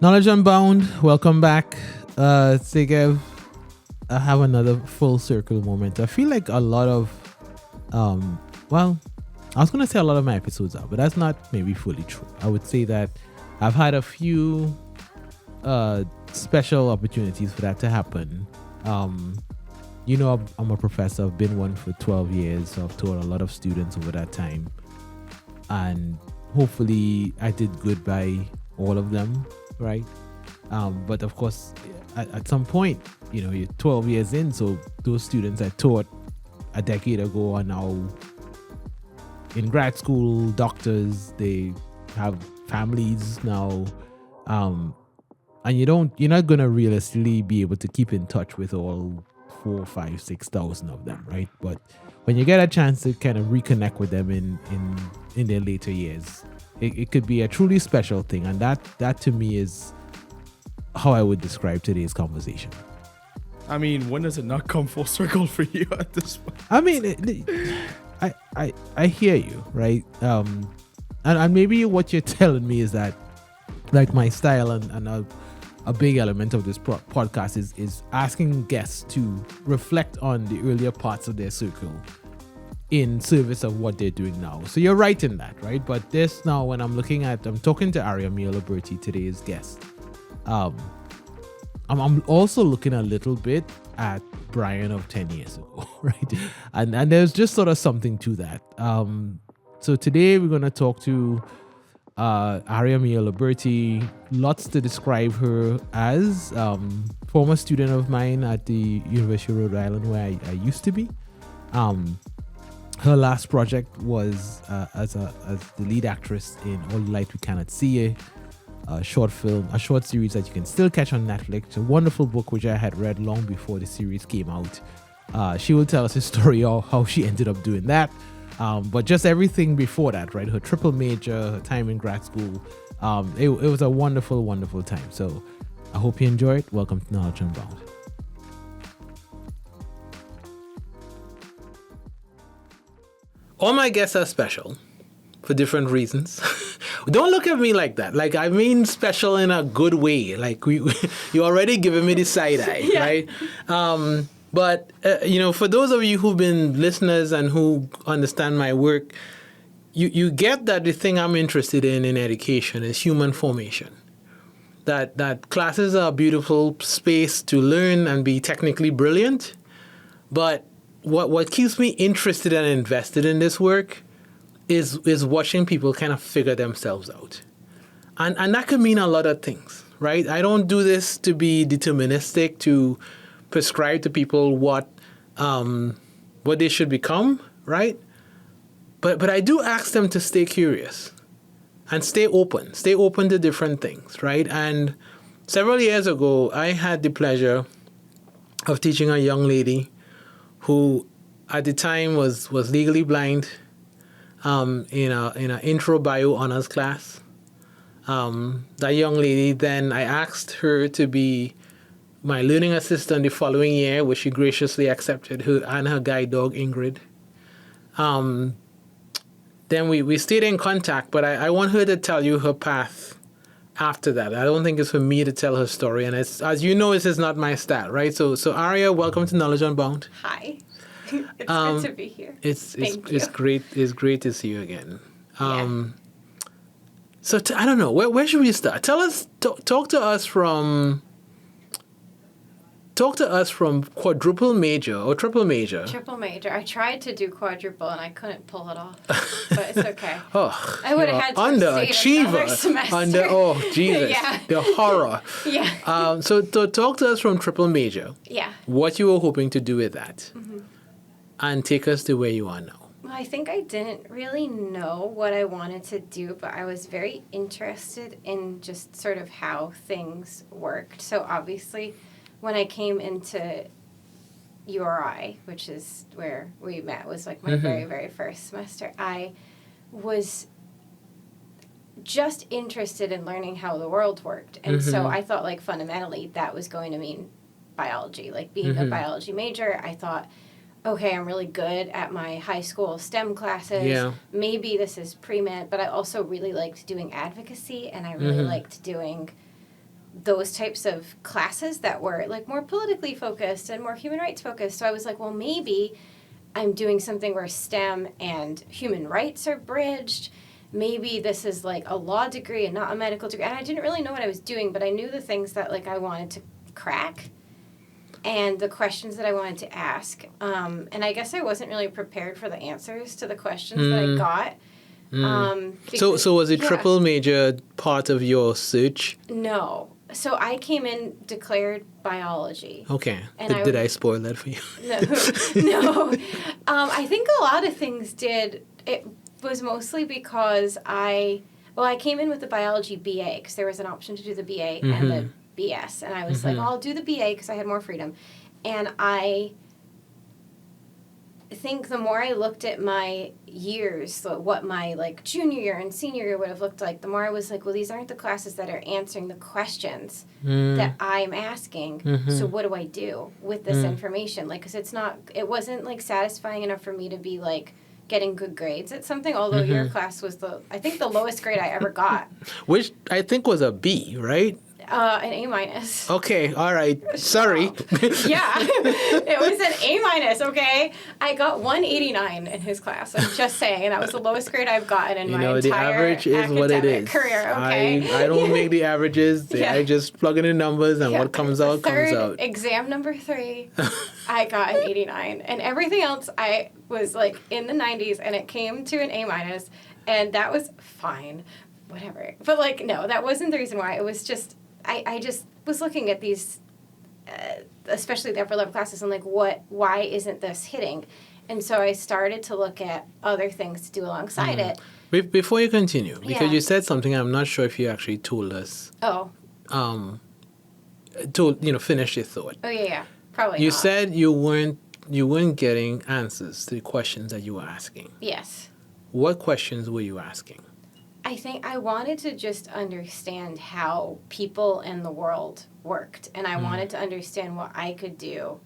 Knowledge Unbound, welcome back. Segev, I have another full circle moment. I feel like a lot of, well, I was going to say a lot of my episodes are, but that's not maybe fully true. I would say that I've had a few special opportunities for that to happen. I'm a professor. I've been one for 12 years, so I've taught a lot of students over that time. And hopefully I did good by all of them, right? But of course, at some point, you're 12 years in, so those students I taught a decade ago are now in grad school, doctors, they have families now. And you're not going to realistically be able to keep in touch with all 4, 5, 6,000 of them, right? But when you get a chance to kind of reconnect with them in their later years, it could be a truly special thing. And that to me is how I would describe today's conversation. I mean, when does it not come full circle for you at this point? I mean, I hear you, right? And maybe what you're telling me is that, like, my style and a big element of this podcast is asking guests to reflect on the earlier parts of their circle in service of what they're doing now. So you're right in that, right? But this now, when I'm talking to Aria Mia Loberti, today's guest. I'm also looking a little bit at Bryan of 10 years ago, right? And there's just sort of something to that. So today we're going to talk to Aria Mia Loberti. Lots to describe her as. Former student of mine at the University of Rhode Island, where I used to be. Her last project was as the lead actress in All the Light We Cannot See, a short series that you can still catch on Netflix. A wonderful book which I had read long before the series came out. She will tell us a story of how she ended up doing that. But just everything before that, right? Her triple major, her time in grad school. It was a wonderful, wonderful time. So I hope you enjoy it. Welcome to Knowledge Unbound. All my guests are special for different reasons. Don't look at me like that. Like, I mean special in a good way. Like, you already giving me the side eye, yeah. Right? But, for those of you who've been listeners and who understand my work, you get that the thing I'm interested in education is human formation. That classes are a beautiful space to learn and be technically brilliant. But what keeps me interested and invested in this work is watching people kind of figure themselves out. And that could mean a lot of things, right? I don't do this to be deterministic, to prescribe to people what they should become, right? But I do ask them to stay curious and stay open to different things, right? And several years ago, I had the pleasure of teaching a young lady who at the time was legally blind in an intro bio honors class. That young lady, then I asked her to be my learning assistant the following year, which she graciously accepted, her and her guide dog, Ingrid. Then we stayed in contact, but I want her to tell you her path after that. I don't think it's for me to tell her story, and it's, as you know, this is not my style, right? So Aria, welcome to Knowledge Unbound. Hi. It's good to be here. It's great. It's great to see you again. So I don't know, where should we start? Talk to us from quadruple major or triple major. Triple major. I tried to do quadruple and I couldn't pull it off, but it's okay. Oh, I would have had to underachiever. semester. Oh, Jesus. Yeah. The horror. Yeah. So talk to us from triple major. Yeah. What you were hoping to do with that. Mm-hmm. And take us to where you are now. Well, I think I didn't really know what I wanted to do, but I was very interested in just sort of how things worked. So obviously, when I came into URI, which is where we met, was like my very, very first semester, I was just interested in learning how the world worked. And so I thought, like, fundamentally, that was going to mean biology. Like, being a biology major, I thought, okay, I'm really good at my high school STEM classes. Yeah. Maybe this is pre-med, but I also really liked doing advocacy, and I really liked doing those types of classes that were like more politically focused and more human rights focused. So I was like, well, maybe I'm doing something where STEM and human rights are bridged. Maybe this is like a law degree and not a medical degree. And I didn't really know what I was doing, but I knew the things that like I wanted to crack and the questions that I wanted to ask. And I guess I wasn't really prepared for the answers to the questions that I got. Because, So was it triple major part of your search? No. So I came in declared biology. Okay. And Did I spoil that for you? No. I think a lot of things did. It was mostly because I came in with the biology BA because there was an option to do the BA and the BS. And I was like, I'll do the BA because I had more freedom. And I think the more I looked at my years, so what my like junior year and senior year would have looked like, the more I was like, well, these aren't the classes that are answering the questions that I'm asking. So what do I do with this information? Like, because it wasn't like satisfying enough for me to be like getting good grades at something. Although your class was I think the lowest grade I ever got. Which I think was a B, right? An A-. Okay, all right. Sorry. Yeah, it was an A-. Okay, I got 189 in his class. I'm just saying, and that was the lowest grade I've gotten in my entire the average is what it is. Career. Okay, I don't make the averages. I just plug in the numbers, and what comes out comes out. Exam number 3, I got an 89, and everything else I was like in the 90s, and it came to an A-, and that was fine. Whatever, but like no, that wasn't the reason why. It was just. I just was looking at these, especially the upper level classes, and like, why isn't this hitting? And so I started to look at other things to do alongside it. Before you continue, because you said something, I'm not sure if you actually told us. Oh. Finish your thought. Oh yeah, probably. You not. said you weren't getting answers to the questions that you were asking. Yes. What questions were you asking? I think I wanted to just understand how people in the world worked, and I wanted to understand what I could do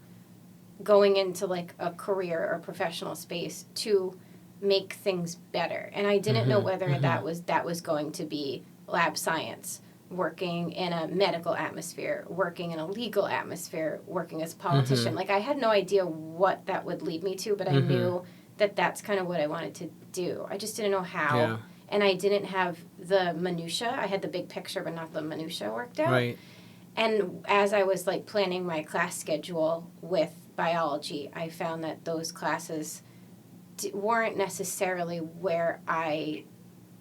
going into like a career or professional space to make things better. And I didn't know whether that was going to be lab science, working in a medical atmosphere, working in a legal atmosphere, working as a politician. Like I had no idea what that would lead me to, but I knew that that's kind of what I wanted to do. I just didn't know how. Yeah. And I didn't have the minutia. I had the big picture, but not the minutia worked out. Right. And as I was like planning my class schedule with biology, I found that those classes weren't necessarily where I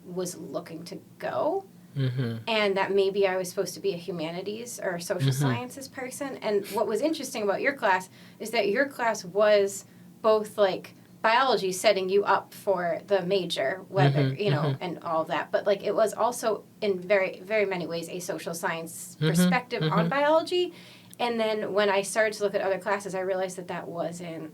was looking to go. And that maybe I was supposed to be a humanities or social sciences person. And what was interesting about your class is that your class was both like biology setting you up for the major, whether, and all of that. But, like, it was also in very, very many ways a social science perspective on biology. And then when I started to look at other classes, I realized that wasn't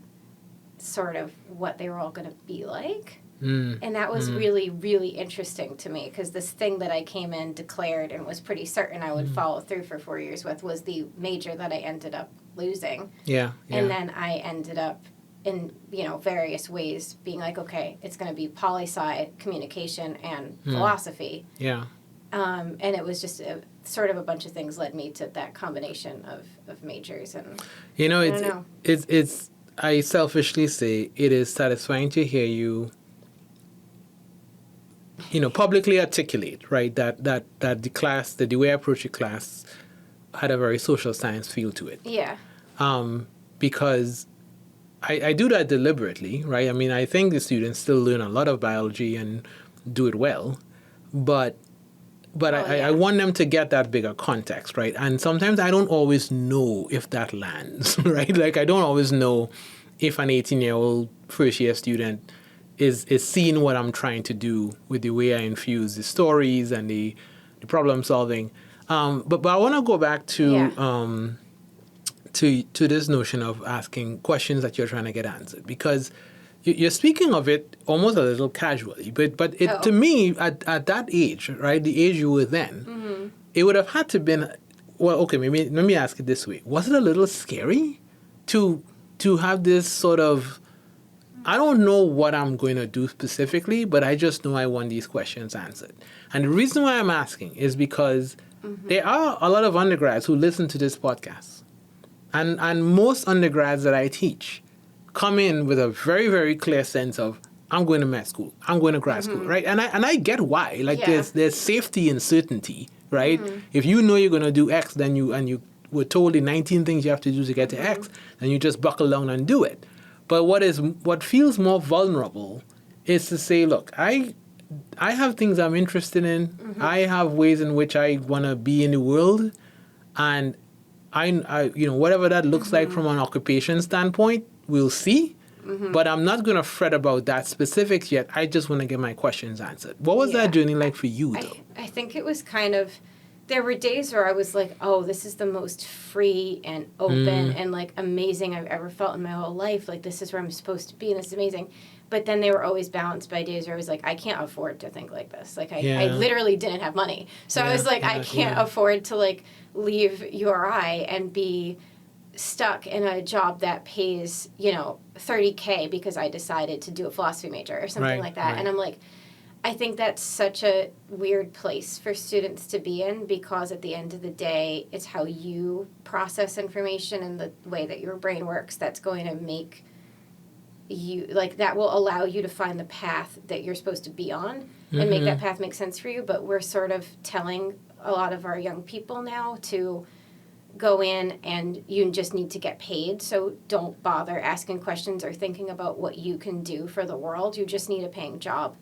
sort of what they were all going to be like. And that was really, really interesting to me because this thing that I came in, declared, and was pretty certain I would follow through for 4 years with was the major that I ended up losing. Yeah. And then I ended up in, various ways being like, okay, it's going to be poli-sci, communication, and philosophy. Yeah. And it was just sort of a bunch of things led me to that combination of majors. And it's I selfishly say it is satisfying to hear you, publicly articulate, right, that the class, that the way I approach the class had a very social science feel to it. Yeah. Because I do that deliberately, right? I mean, I think the students still learn a lot of biology and do it well, but I want them to get that bigger context, right? And sometimes I don't always know if that lands, right? Like, I don't always know if an 18-year-old first-year student is seeing what I'm trying to do with the way I infuse the stories and the problem solving. But I want to go back to this notion of asking questions that you're trying to get answered, because you're speaking of it almost a little casually, but to me, at that age, right, the age you were then, it would have had to been, well, okay, maybe let me ask it this way. Was it a little scary to have this sort of, I don't know what I'm going to do specifically, but I just know I want these questions answered. And the reason why I'm asking is because there are a lot of undergrads who listen to this podcast. And most undergrads that I teach come in with a very, very clear sense of, I'm going to med school, I'm going to grad school, right? And I get why. Like there's safety and certainty, right? If you know you're going to do X, then you were told the 19 things you have to do to get to X, then you just buckle down and do it. But what feels more vulnerable is to say, look, I have things I'm interested in. I have ways in which I want to be in the world, and I whatever that looks like from an occupation standpoint, we'll see. But I'm not going to fret about that specifics yet. I just want to get my questions answered. What was that journey like for you, though? I think it was kind of, there were days where I was like, oh, this is the most free and open and like amazing I've ever felt in my whole life. Like, this is where I'm supposed to be and this is amazing. But then they were always balanced by days where I was like, I can't afford to think like this. Like, I literally didn't have money. So I was like, I can't afford to like leave URI and be stuck in a job that pays, $30K because I decided to do a philosophy major or something like that. Right. And I'm like, I think that's such a weird place for students to be in, because at the end of the day, it's how you process information and the way that your brain works that's going to make you, like, that will allow you to find the path that you're supposed to be on and make that path make sense for you. But we're sort of telling a lot of our young people now to go in and you just need to get paid, so don't bother asking questions or thinking about what you can do for the world. You just need a paying job.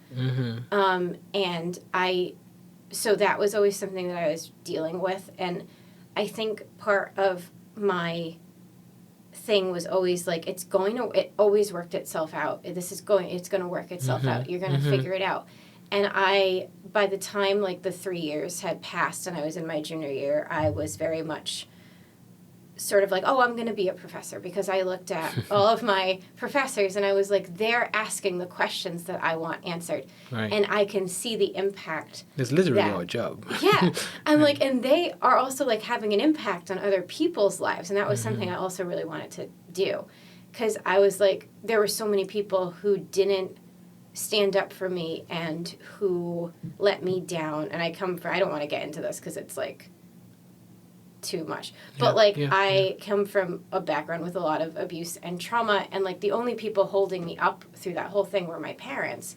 So that was always something that I was dealing with, and I think part of my thing was always like, it always worked itself out. It's going to work itself out. You're going to figure it out. And by the time like the 3 years had passed and I was in my junior year, I was very much sort of like, oh, I'm going to be a professor, because I looked at all of my professors and I was like, they're asking the questions that I want answered. Right. And I can see the impact. It's literally our job. Yeah. I'm like, and they are also like having an impact on other people's lives. And that was something I also really wanted to do, because I was like, there were so many people who didn't stand up for me and who let me down. And I don't want to get into this because it's like too much, but I come from a background with a lot of abuse and trauma, and like the only people holding me up through that whole thing were my parents.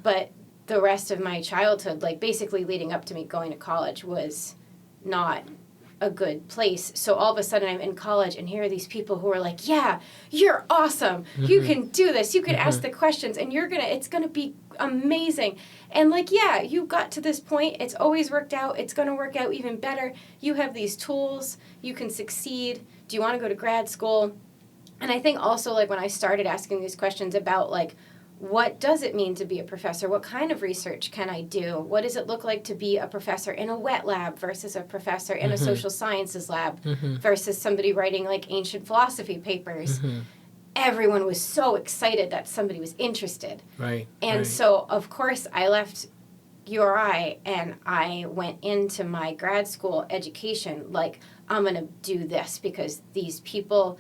But the rest of my childhood, like basically leading up to me going to college, was not a good place. So all of a sudden I'm in college and here are these people who are like, yeah, you're awesome, you can do this, you can ask the questions, and it's gonna be amazing. And like, yeah, you got to this point, it's always worked out, it's going to work out even better, you have these tools, you can succeed, do you want to go to grad school? And I think also, like, when I started asking these questions about like, what does it mean to be a professor, what kind of research can I do, what does it look like to be a professor in a wet lab versus a professor in a social sciences lab versus somebody writing like ancient philosophy papers, everyone was so excited that somebody was interested. Right. And so, of course, I left URI and I went into my grad school education like, I'm going to do this because these people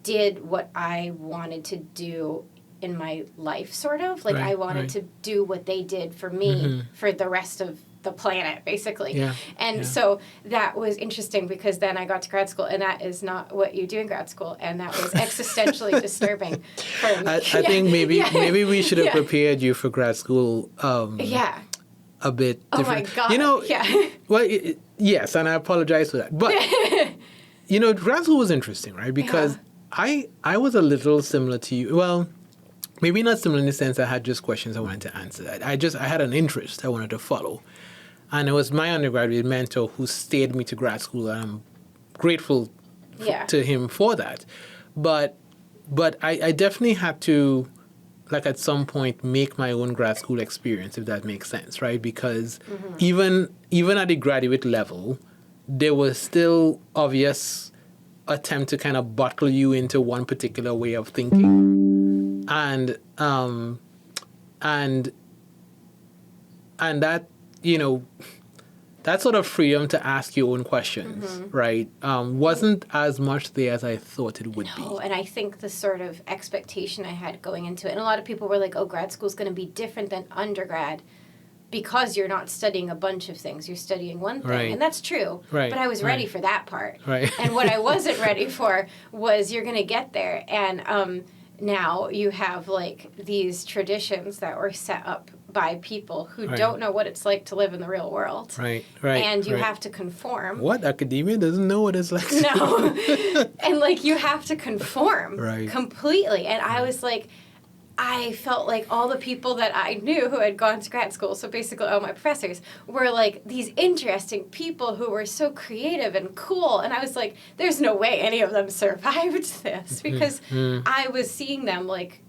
did what I wanted to do in my life, sort of. Like, I wanted to do what they did for me for the rest of the planet, basically. So that was interesting, because then I got to grad school and that is not what you do in grad school, and that was existentially disturbing for me. I think maybe we should have prepared you for grad school a bit different. Oh my God. Well, yes, and I apologize for that. But grad school was interesting, right? Because I was a little similar to you. Well, maybe not similar in the sense I had just questions I wanted to answer. I had an interest I wanted to follow. And it was my undergraduate mentor who stayed me to grad school, and I'm grateful to him for that. But I definitely had to, like, at some point, make my own grad school experience, if that makes sense, right? Because even at the graduate level, there was still obvious attempt to kind of bottle you into one particular way of thinking. And that, that sort of freedom to ask your own questions, right, wasn't as much there as I thought it would be. And I think the sort of expectation I had going into it, and a lot of people were like, oh, grad school's going to be different than undergrad. because you're not studying a bunch of things, you're studying one thing. Right. And that's true. Right. But I was ready for that part. Right. And what I wasn't ready for was you're going to get there. And now you have like these traditions that were set up by people who Right. don't know what it's like to live in the real world. Right. Right. And you right. have to conform. What? Academia doesn't know what it's like. No. And like you have to conform Right. completely. And I was like, I felt like all the people that I knew who had gone to grad school, so basically all my professors, were like these interesting people who were so creative and cool. And I was like, there's no way any of them survived this because I was seeing them like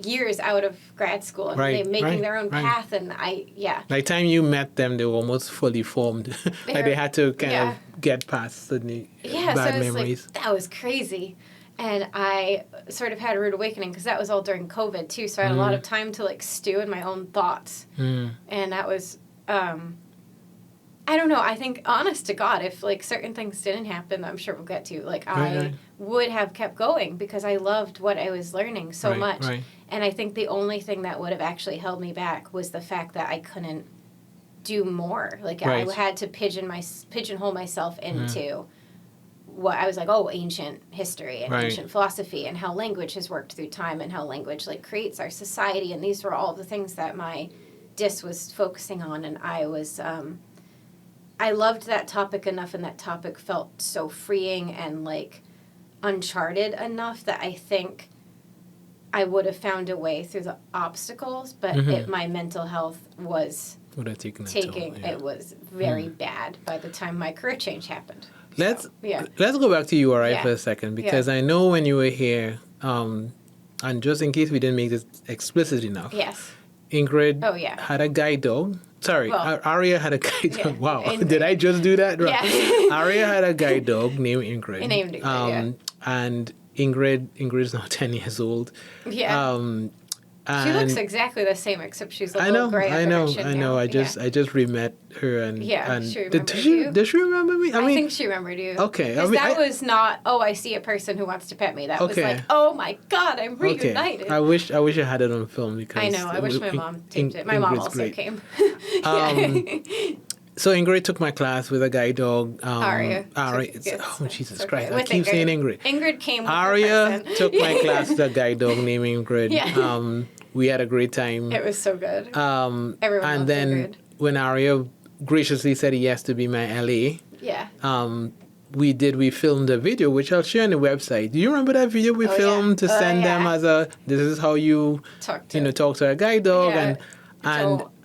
years out of grad school and Right, they making right, their own right. path. And By the time you met them, they were almost fully formed. Like they had to kind Yeah. of get past the Yeah, bad so I was memories. like, that was crazy. And I sort of had a rude awakening because that was all during COVID too. So I had a lot of time to like stew in my own thoughts. And that was, I don't know. I think, honest to God, if like certain things didn't happen, I'm sure we'll get to, like I would have kept going because I loved what I was learning so much. Right. And I think the only thing that would have actually held me back was the fact that I couldn't do more. Like Right. I had to pigeonhole myself into what I was like, ancient history and Right. ancient philosophy and how language has worked through time and how language like creates our society. And these were all the things that my dis was focusing on. And I was, I loved that topic enough and that topic felt so freeing and like uncharted enough that I think I would have found a way through the obstacles, but my mental health was Would have taken it was very bad by the time my career change happened. Let's Yeah. go back to URI Yeah. for a second because I know when you were here, and just in case we didn't make this explicit enough, Yes. Ingrid Oh, yeah. had a guide dog. Sorry, Well, Aria had a guide dog. yeah, Wow, Ingrid. did I just do that? Right. Yeah. Aria had a guide dog named Ingrid. Named Ingrid, And Ingrid is now 10 years old. Yeah. She looks exactly the same, except she's a little gray. I know. I just re-met her and Yeah, and she remembered you. Does she remember me? I think she remembered you. Okay, Because that was not, I see a person who wants to pet me. That was Okay. like, oh my God, I'm reunited. Okay. I wish I had it on film because I know. I wish my mom taped it. My mom Ingrid's also great. came. So Ingrid took my class with a guide dog. Aria. Jesus Okay. Christ! I With keep saying Ingrid. Ingrid came with Aria the person. took my class with a guide dog named Ingrid. Yeah. We had a great time. It was so good. Everyone Everyone and loved then Ingrid. when Aria graciously said yes to be my LA, Yeah. we filmed a video which I'll share on the website. Do you remember that video we filmed to send them as this is how you talk to a guide dog Yeah.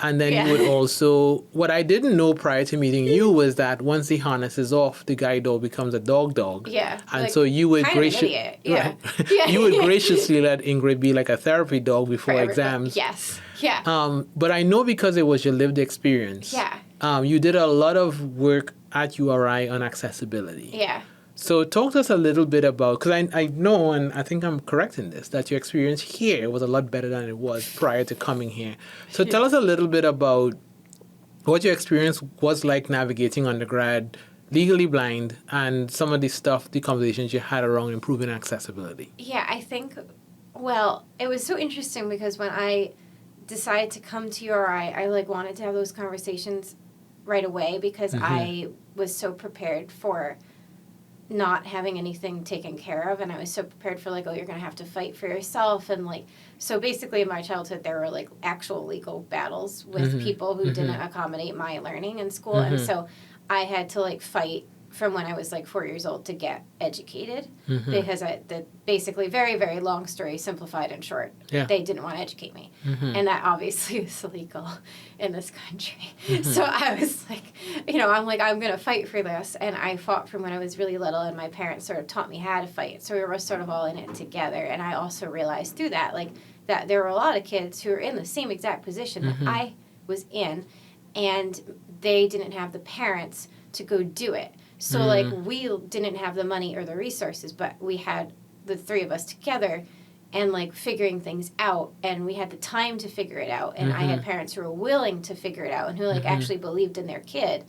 and then you would also, what I didn't know prior to meeting you was that once the harness is off, the guide dog becomes a dog. Yeah. And like, so you would kind of an idiot. Yeah. right. Yeah. You would graciously let Ingrid be like a therapy dog before exams. Yes. Yeah. But I know because it was your lived experience. Yeah. You did a lot of work at URI on accessibility. Yeah. So talk to us a little bit about, because I know, and I think I'm correct in this, that your experience here was a lot better than it was prior to coming here. So tell us a little bit about what your experience was like navigating undergrad, legally blind, and some of the conversations you had around improving accessibility. Yeah, I think, it was so interesting because when I decided to come to URI, I wanted to have those conversations right away because I was so prepared for not having anything taken care of, and I was so prepared for you're gonna have to fight for yourself, and so basically in my childhood there were actual legal battles with people who didn't accommodate my learning in school, and so I had to fight from when I was 4 years old to get educated because basically very, very long story simplified and short, they didn't want to educate me. And that obviously is illegal in this country. So I was I'm going to fight for this. And I fought from when I was really little and my parents sort of taught me how to fight. So we were sort of all in it together. And I also realized through that, that there were a lot of kids who were in the same exact position that I was in and they didn't have the parents to go do it. So, we didn't have the money or the resources, but we had the three of us together and, figuring things out. And we had the time to figure it out. And I had parents who were willing to figure it out and who, actually believed in their kid.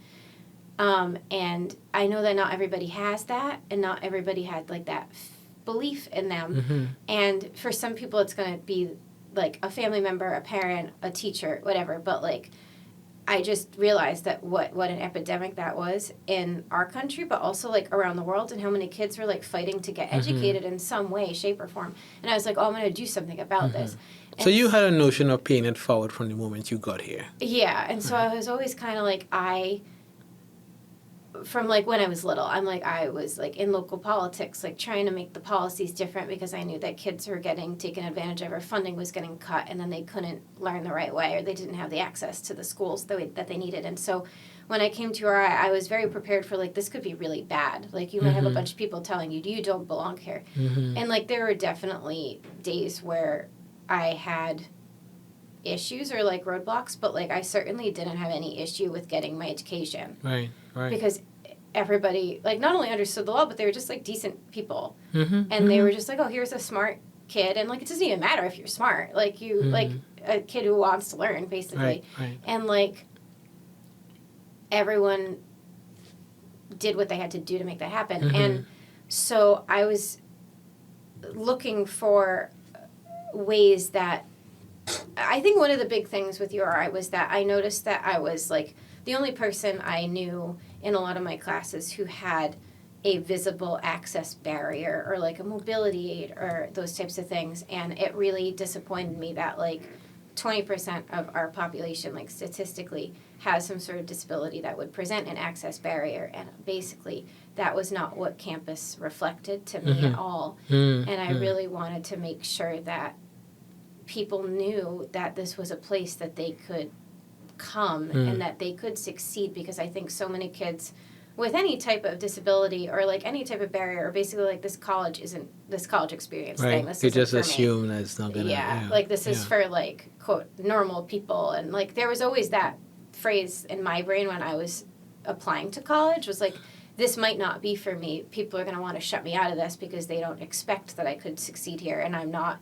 And I know that not everybody has that. And not everybody had, that belief in them. And for some people, it's going to be, a family member, a parent, a teacher, whatever. But, I just realized that what an epidemic that was in our country, but also like around the world, and how many kids were like fighting to get educated in some way, shape, or form. And I was like, oh, I'm going to do something about this. So you had a notion of paying it forward from the moment you got here. Yeah, and so I was always kind of like, from like when I was little, I was like in local politics, like trying to make the policies different because I knew that kids were getting taken advantage of, or funding was getting cut, and then they couldn't learn the right way, or they didn't have the access to the schools that they needed. And so when I came to Aria, I was very prepared for like, this could be really bad. Like you might have a bunch of people telling you, you don't belong here. And like there were definitely days where I had issues or like roadblocks, but like I certainly didn't have any issue with getting my education. Right. Because everybody like not only understood the law, but they were just like decent people. And they were just like, oh, here's a smart kid, and like it doesn't even matter if you're smart. Like you like a kid who wants to learn, basically. Right. And like everyone did what they had to do to make that happen. And so I was looking for ways that I think one of the big things with URI was that I noticed that I was like the only person I knew in a lot of my classes who had a visible access barrier or like a mobility aid or those types of things. And it really disappointed me that like 20% of our population, like statistically, has some sort of disability that would present an access barrier. And basically that was not what campus reflected to me at all. And I really wanted to make sure that people knew that this was a place that they could come and that they could succeed, because I think so many kids with any type of disability or like any type of barrier, or basically like this college experience thing. This you isn't just for assume me. that it's not gonna. Yeah, like this is for like quote normal people, and like there was always that phrase in my brain when I was applying to college was like, this might not be for me. People are gonna want to shut me out of this because they don't expect that I could succeed here, and I'm not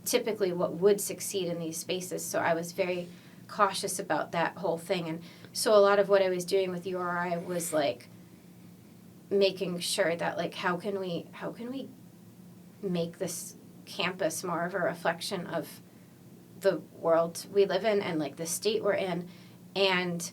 typically what would succeed in these spaces. So I was very cautious about that whole thing. And so a lot of what I was doing with URI was like making sure that like how can we make this campus more of a reflection of the world we live in and like the state we're in. And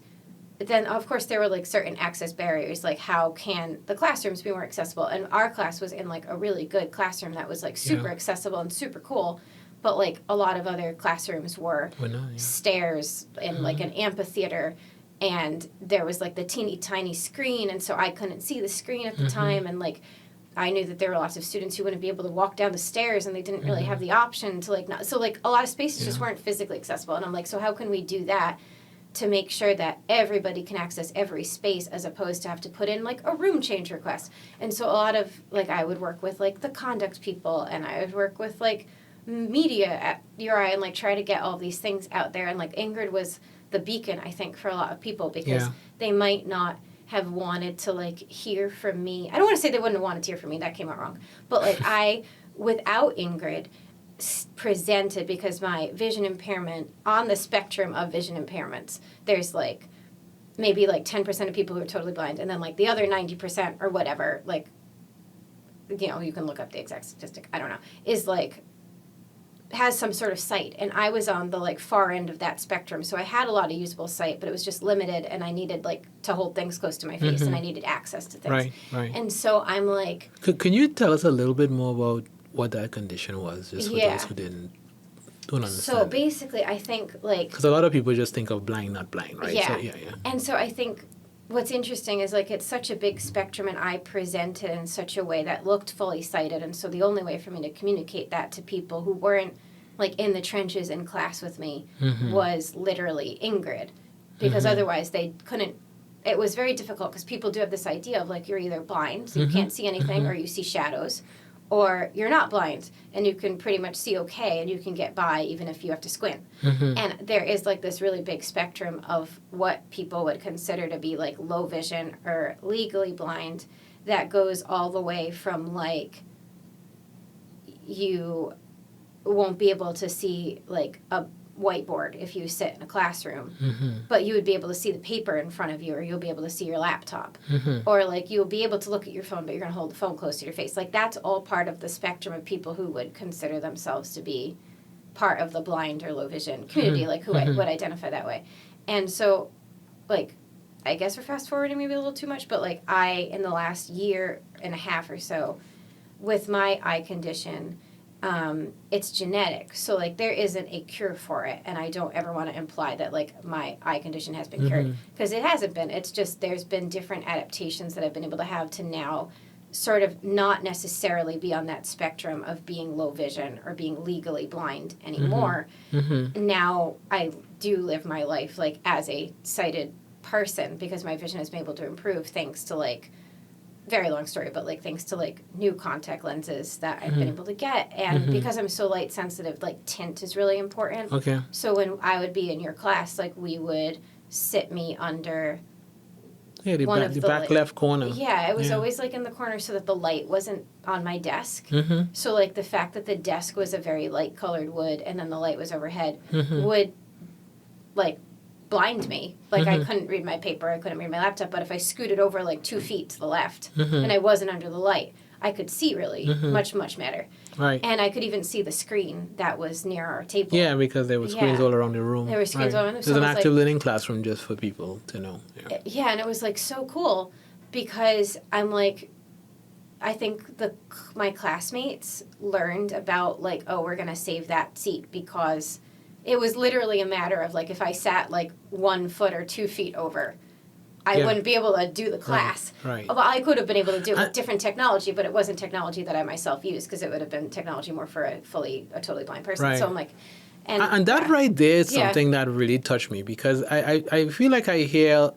then of course there were like certain access barriers, like how can the classrooms be more accessible, and our class was in like a really good classroom that was like super accessible and super cool. But like a lot of other classrooms were stairs in like an amphitheater, and there was like the teeny tiny screen, and so I couldn't see the screen at the time, and like I knew that there were lots of students who wouldn't be able to walk down the stairs, and they didn't really have the option to like not, so like a lot of spaces just weren't physically accessible. And I'm like, so how can we do that to make sure that everybody can access every space, as opposed to have to put in like a room change request? And so a lot of like I would work with like the conduct people, and I would work with like media at URI, and like try to get all these things out there. And like Ingrid was the beacon, I think, for a lot of people, because they might not have wanted to like hear from me. I don't want to say they wouldn't have wanted to hear from me, that came out wrong, but like I, without Ingrid, presented, because my vision impairment, on the spectrum of vision impairments, there's like maybe like 10% of people who are totally blind, and then like the other 90% or whatever, like, you know, you can look up the exact statistic, I don't know, is like has some sort of sight. And I was on the like far end of that spectrum, so I had a lot of usable sight, but it was just limited, and I needed like to hold things close to my face, and I needed access to things. Right. And so I'm like, can you tell us a little bit more about what that condition was, just for those who don't understand? So basically I think like, because a lot of people just think of blind, not blind, right? Yeah. So, And so I think what's interesting is like it's such a big spectrum, and I presented in such a way that looked fully sighted, and so the only way for me to communicate that to people who weren't like in the trenches in class with me was literally Ingrid, because otherwise they couldn't. It was very difficult, because people do have this idea of like you're either blind, so you can't see anything, or you see shadows, or you're not blind and you can pretty much see okay and you can get by even if you have to squint. And there is like this really big spectrum of what people would consider to be like low vision or legally blind, that goes all the way from like you won't be able to see like a whiteboard if you sit in a classroom, but you would be able to see the paper in front of you, or you'll be able to see your laptop, or like you'll be able to look at your phone, but you're going to hold the phone close to your face. Like that's all part of the spectrum of people who would consider themselves to be part of the blind or low vision community, like who would identify that way. And so like, I guess we're fast forwarding maybe a little too much, but like in the last year and a half or so, with my eye condition, it's genetic. So like there isn't a cure for it, and I don't ever want to imply that like my eye condition has been cured, because it hasn't been. It's just there's been different adaptations that I've been able to have to now sort of not necessarily be on that spectrum of being low vision or being legally blind anymore. Now I do live my life like as a sighted person, because my vision has been able to improve thanks to like, very long story, but like thanks to like new contact lenses that I've been able to get, and because I'm so light sensitive, like tint is really important. Okay. So when I would be in your class, like we would sit me under Yeah, the one back, of the the, back like, left corner. yeah, it was Yeah. always like in the corner so that the light wasn't on my desk. Mm-hmm. So like the fact that the desk was a very light colored wood and then the light was overhead would like blind me. Like I couldn't read my paper, I couldn't read my laptop, but if I scooted over like 2 feet to the left and I wasn't under the light, I could see really much better. Right. And I could even see the screen that was near our table. Yeah, because there were screens Yeah. all around the room. There were screens all around the room, so There's an it was active like- learning classroom just for people to know. Yeah. Yeah, and it was like so cool because I'm like, I think my classmates learned about like, oh, we're gonna save that seat, because it was literally a matter of like if I sat like 1 foot or 2 feet over, I Yeah. wouldn't be able to do the class. Right. Well, I could have been able to do it with different technology, but it wasn't technology that I myself used, because it would have been technology more for a totally blind person. Right. So I'm like, And that yeah. right there is Yeah. something that really touched me, because I feel like I hear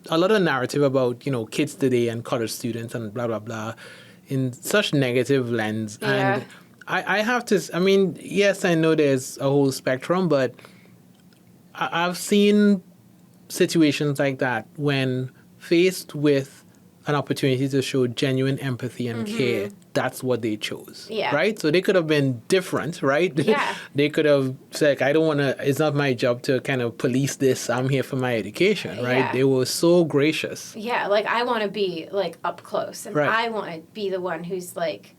a lot of narrative about, kids today and college students and blah, blah, blah in such negative lens. Yeah. And I have to, yes, I know there's a whole spectrum, but I've seen situations like that when faced with an opportunity to show genuine empathy and care, that's what they chose. Yeah. Right? So they could have been different, right? Yeah. They could have said, I don't want to, it's not my job to kind of police this. I'm here for my education, right? Yeah. They were so gracious. Yeah, like I want to be like up close, and Right. I want to be the one who's like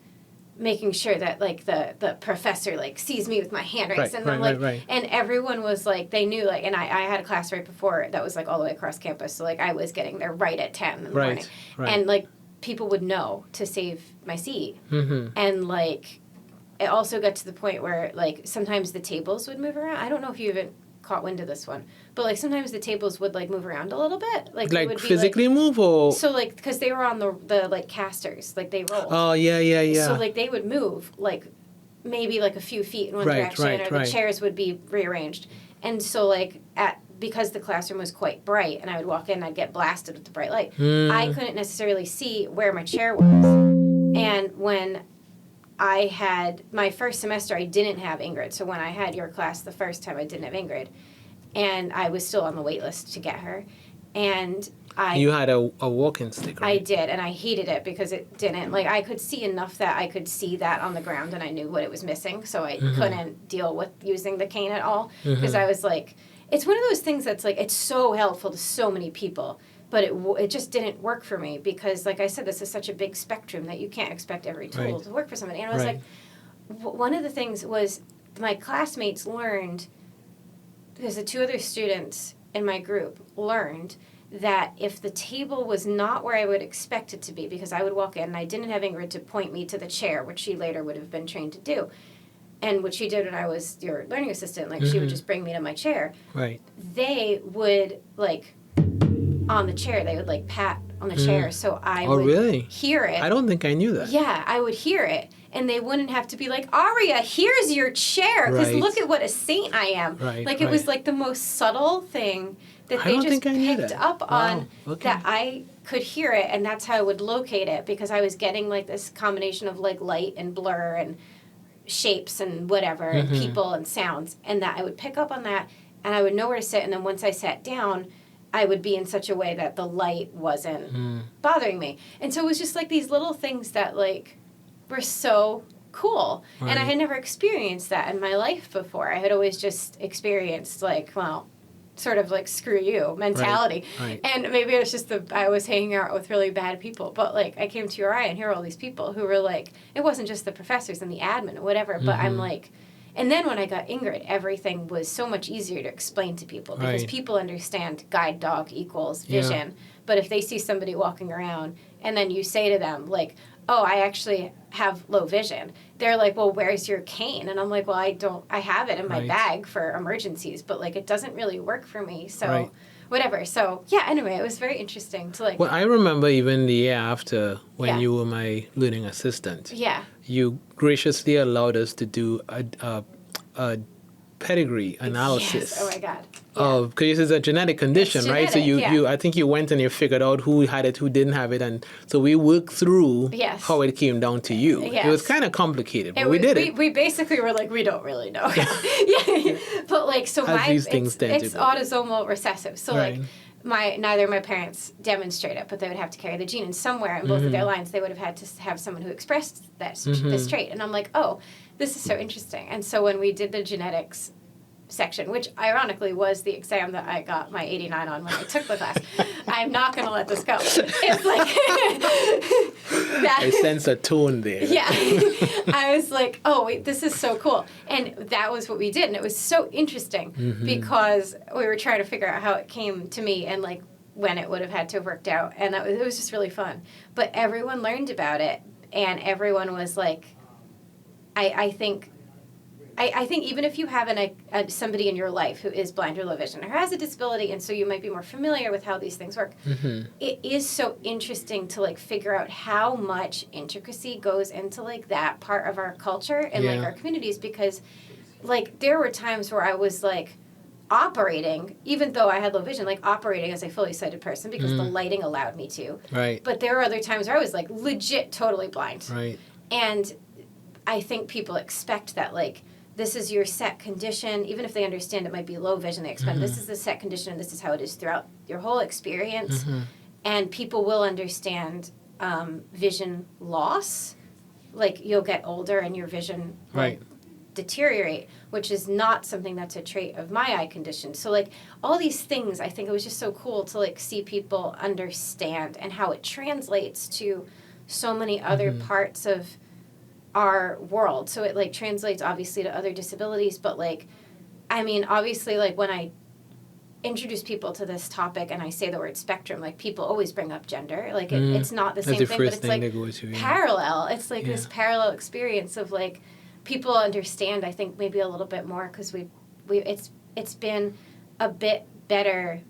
making sure that like the professor like sees me with my hand raised, Right, and then right, like right. and everyone was like, they knew, like, and I had a class right before that was like all the way across campus, so like I was getting there right at 10 in the Right, morning, right. and like people would know to save my seat, Mm-hmm. and like it also got to the point where like sometimes the tables would move around. I don't know if you even caught wind of this one, but like sometimes the tables would like move around a little bit, like it would be, physically move or? so like because they were on the like casters, like they rolled. Oh, yeah. So like they would move like maybe like a few feet in one Right, direction, right, or the right. chairs would be rearranged. And so like because the classroom was quite bright, and I would walk in and I'd get blasted with the bright light. I couldn't necessarily see where my chair was. And when I had my first semester, I didn't have Ingrid. So when I had your class the first time, I didn't have Ingrid, and I was still on the wait list to get her. And You had a walking stick, I right? did, and I hated it because it didn't, like, I could see enough that I could see that on the ground, and I knew what it was missing, so I couldn't deal with using the cane at all, because I was like, it's one of those things that's like, it's so helpful to so many people, but it just didn't work for me, because like I said, this is such a big spectrum that you can't expect every tool Right. to work for somebody. And I was Right. like, one of the things was my classmates learned, because the 2 other students in my group learned that if the table was not where I would expect it to be, because I would walk in and I didn't have Ingrid to point me to the chair, which she later would have been trained to do, and what she did when I was your learning assistant, like she would just bring me to my chair, Right. they would like on the chair, they would like pat on the chair, so I Oh, would really? hear it. I don't think I knew that. Yeah, I would hear it, and they wouldn't have to be like, Aria, here's your chair, because Right. look at what a saint I am. Right, Like, it was right. like the most subtle thing that I they don't just think I knew picked that. up on, Wow, okay. that I could hear it, and that's how I would locate it, because I was getting like this combination of like light and blur and shapes and whatever, and people and sounds, and that I would pick up on that, and I would know where to sit, and then once I sat down, I would be in such a way that the light wasn't bothering me. And so it was just like these little things that like were so cool. And I Right. had never experienced that in my life before. I had always just experienced like, well, sort of like screw you mentality. Right. And maybe it was just I was hanging out with really bad people. But like I came to URI and here were all these people who were like, it wasn't just the professors and the admin or whatever, but I'm like, And then when I got Ingrid, everything was so much easier to explain to people because Right. people understand guide dog equals vision. But if they see somebody walking around and then you say to them, like, oh, I actually have low vision, they're like, well, where's your cane? And I'm like, well, I have it in my Right. bag for emergencies, but like it doesn't really work for me. So Right. whatever. So yeah, anyway, it was very interesting to like, Well, I remember even the year after when Yeah. you were my learning assistant, yeah. you graciously allowed us to do a pedigree analysis. Yes. Oh my God. Of, because it's a genetic condition, It's right? So genetic, you, I think you went and you figured out who had it, who didn't have it, and so we worked through Yes. how it came down to you. Yes. It was kind of complicated, but And we did it. We basically were like, we don't really know. Yeah. But like, so As these things tend to it's go. autosomal recessive. So Right. like, neither of my parents demonstrate it, but they would have to carry the gene, and somewhere in both of their lines, they would have had to have someone who expressed this trait. And I'm like, oh, this is so interesting. And so when we did the genetics section, which ironically was the exam that I got my 89 on when I took the class. I'm not going to let this go. It's like that. I sense a tone there. Yeah. I was like, oh, wait, this is so cool. And that was what we did. And it was so interesting because we were trying to figure out how it came to me and like when it would have had to have worked out. And it was just really fun. But everyone learned about it. And everyone was like, I think even if you have somebody in your life who is blind or low vision or has a disability, and so you might be more familiar with how these things work, it is so interesting to like figure out how much intricacy goes into like that part of our culture and like our communities, because like there were times where I was like operating, even though I had low vision, like operating as a fully sighted person because the lighting allowed me to. Right. But there were other times where I was like legit totally blind. Right. And I think people expect that like this is your set condition, even if they understand it might be low vision, they expect this is the set condition and this is how it is throughout your whole experience. And people will understand vision loss. Like you'll get older and your vision will deteriorate, which is not something that's a trait of my eye condition. So like all these things, I think it was just so cool to like see people understand and how it translates to so many other parts of our world. So it like translates obviously to other disabilities, but like I mean obviously like when I introduce people to this topic and I say the word spectrum, like people always bring up gender, like it's not the same thing, but it's like parallel. It's like this parallel experience of like people understand, I think maybe a little bit more because we it's been a bit better,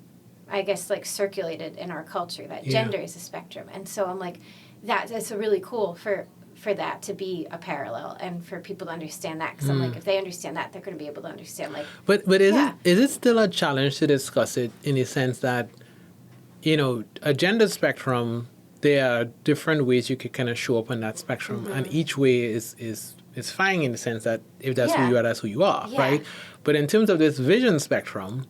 I guess, like circulated in our culture that gender is a spectrum. And so I'm like that's a really cool for that to be a parallel and for people to understand that, because I'm like, if they understand that, they're going to be able to understand like. But is it still a challenge to discuss it in the sense that, you know, a gender spectrum, there are different ways you could kind of show up on that spectrum, and each way is fine in the sense that if that's who you are, that's who you are, right? But in terms of this vision spectrum,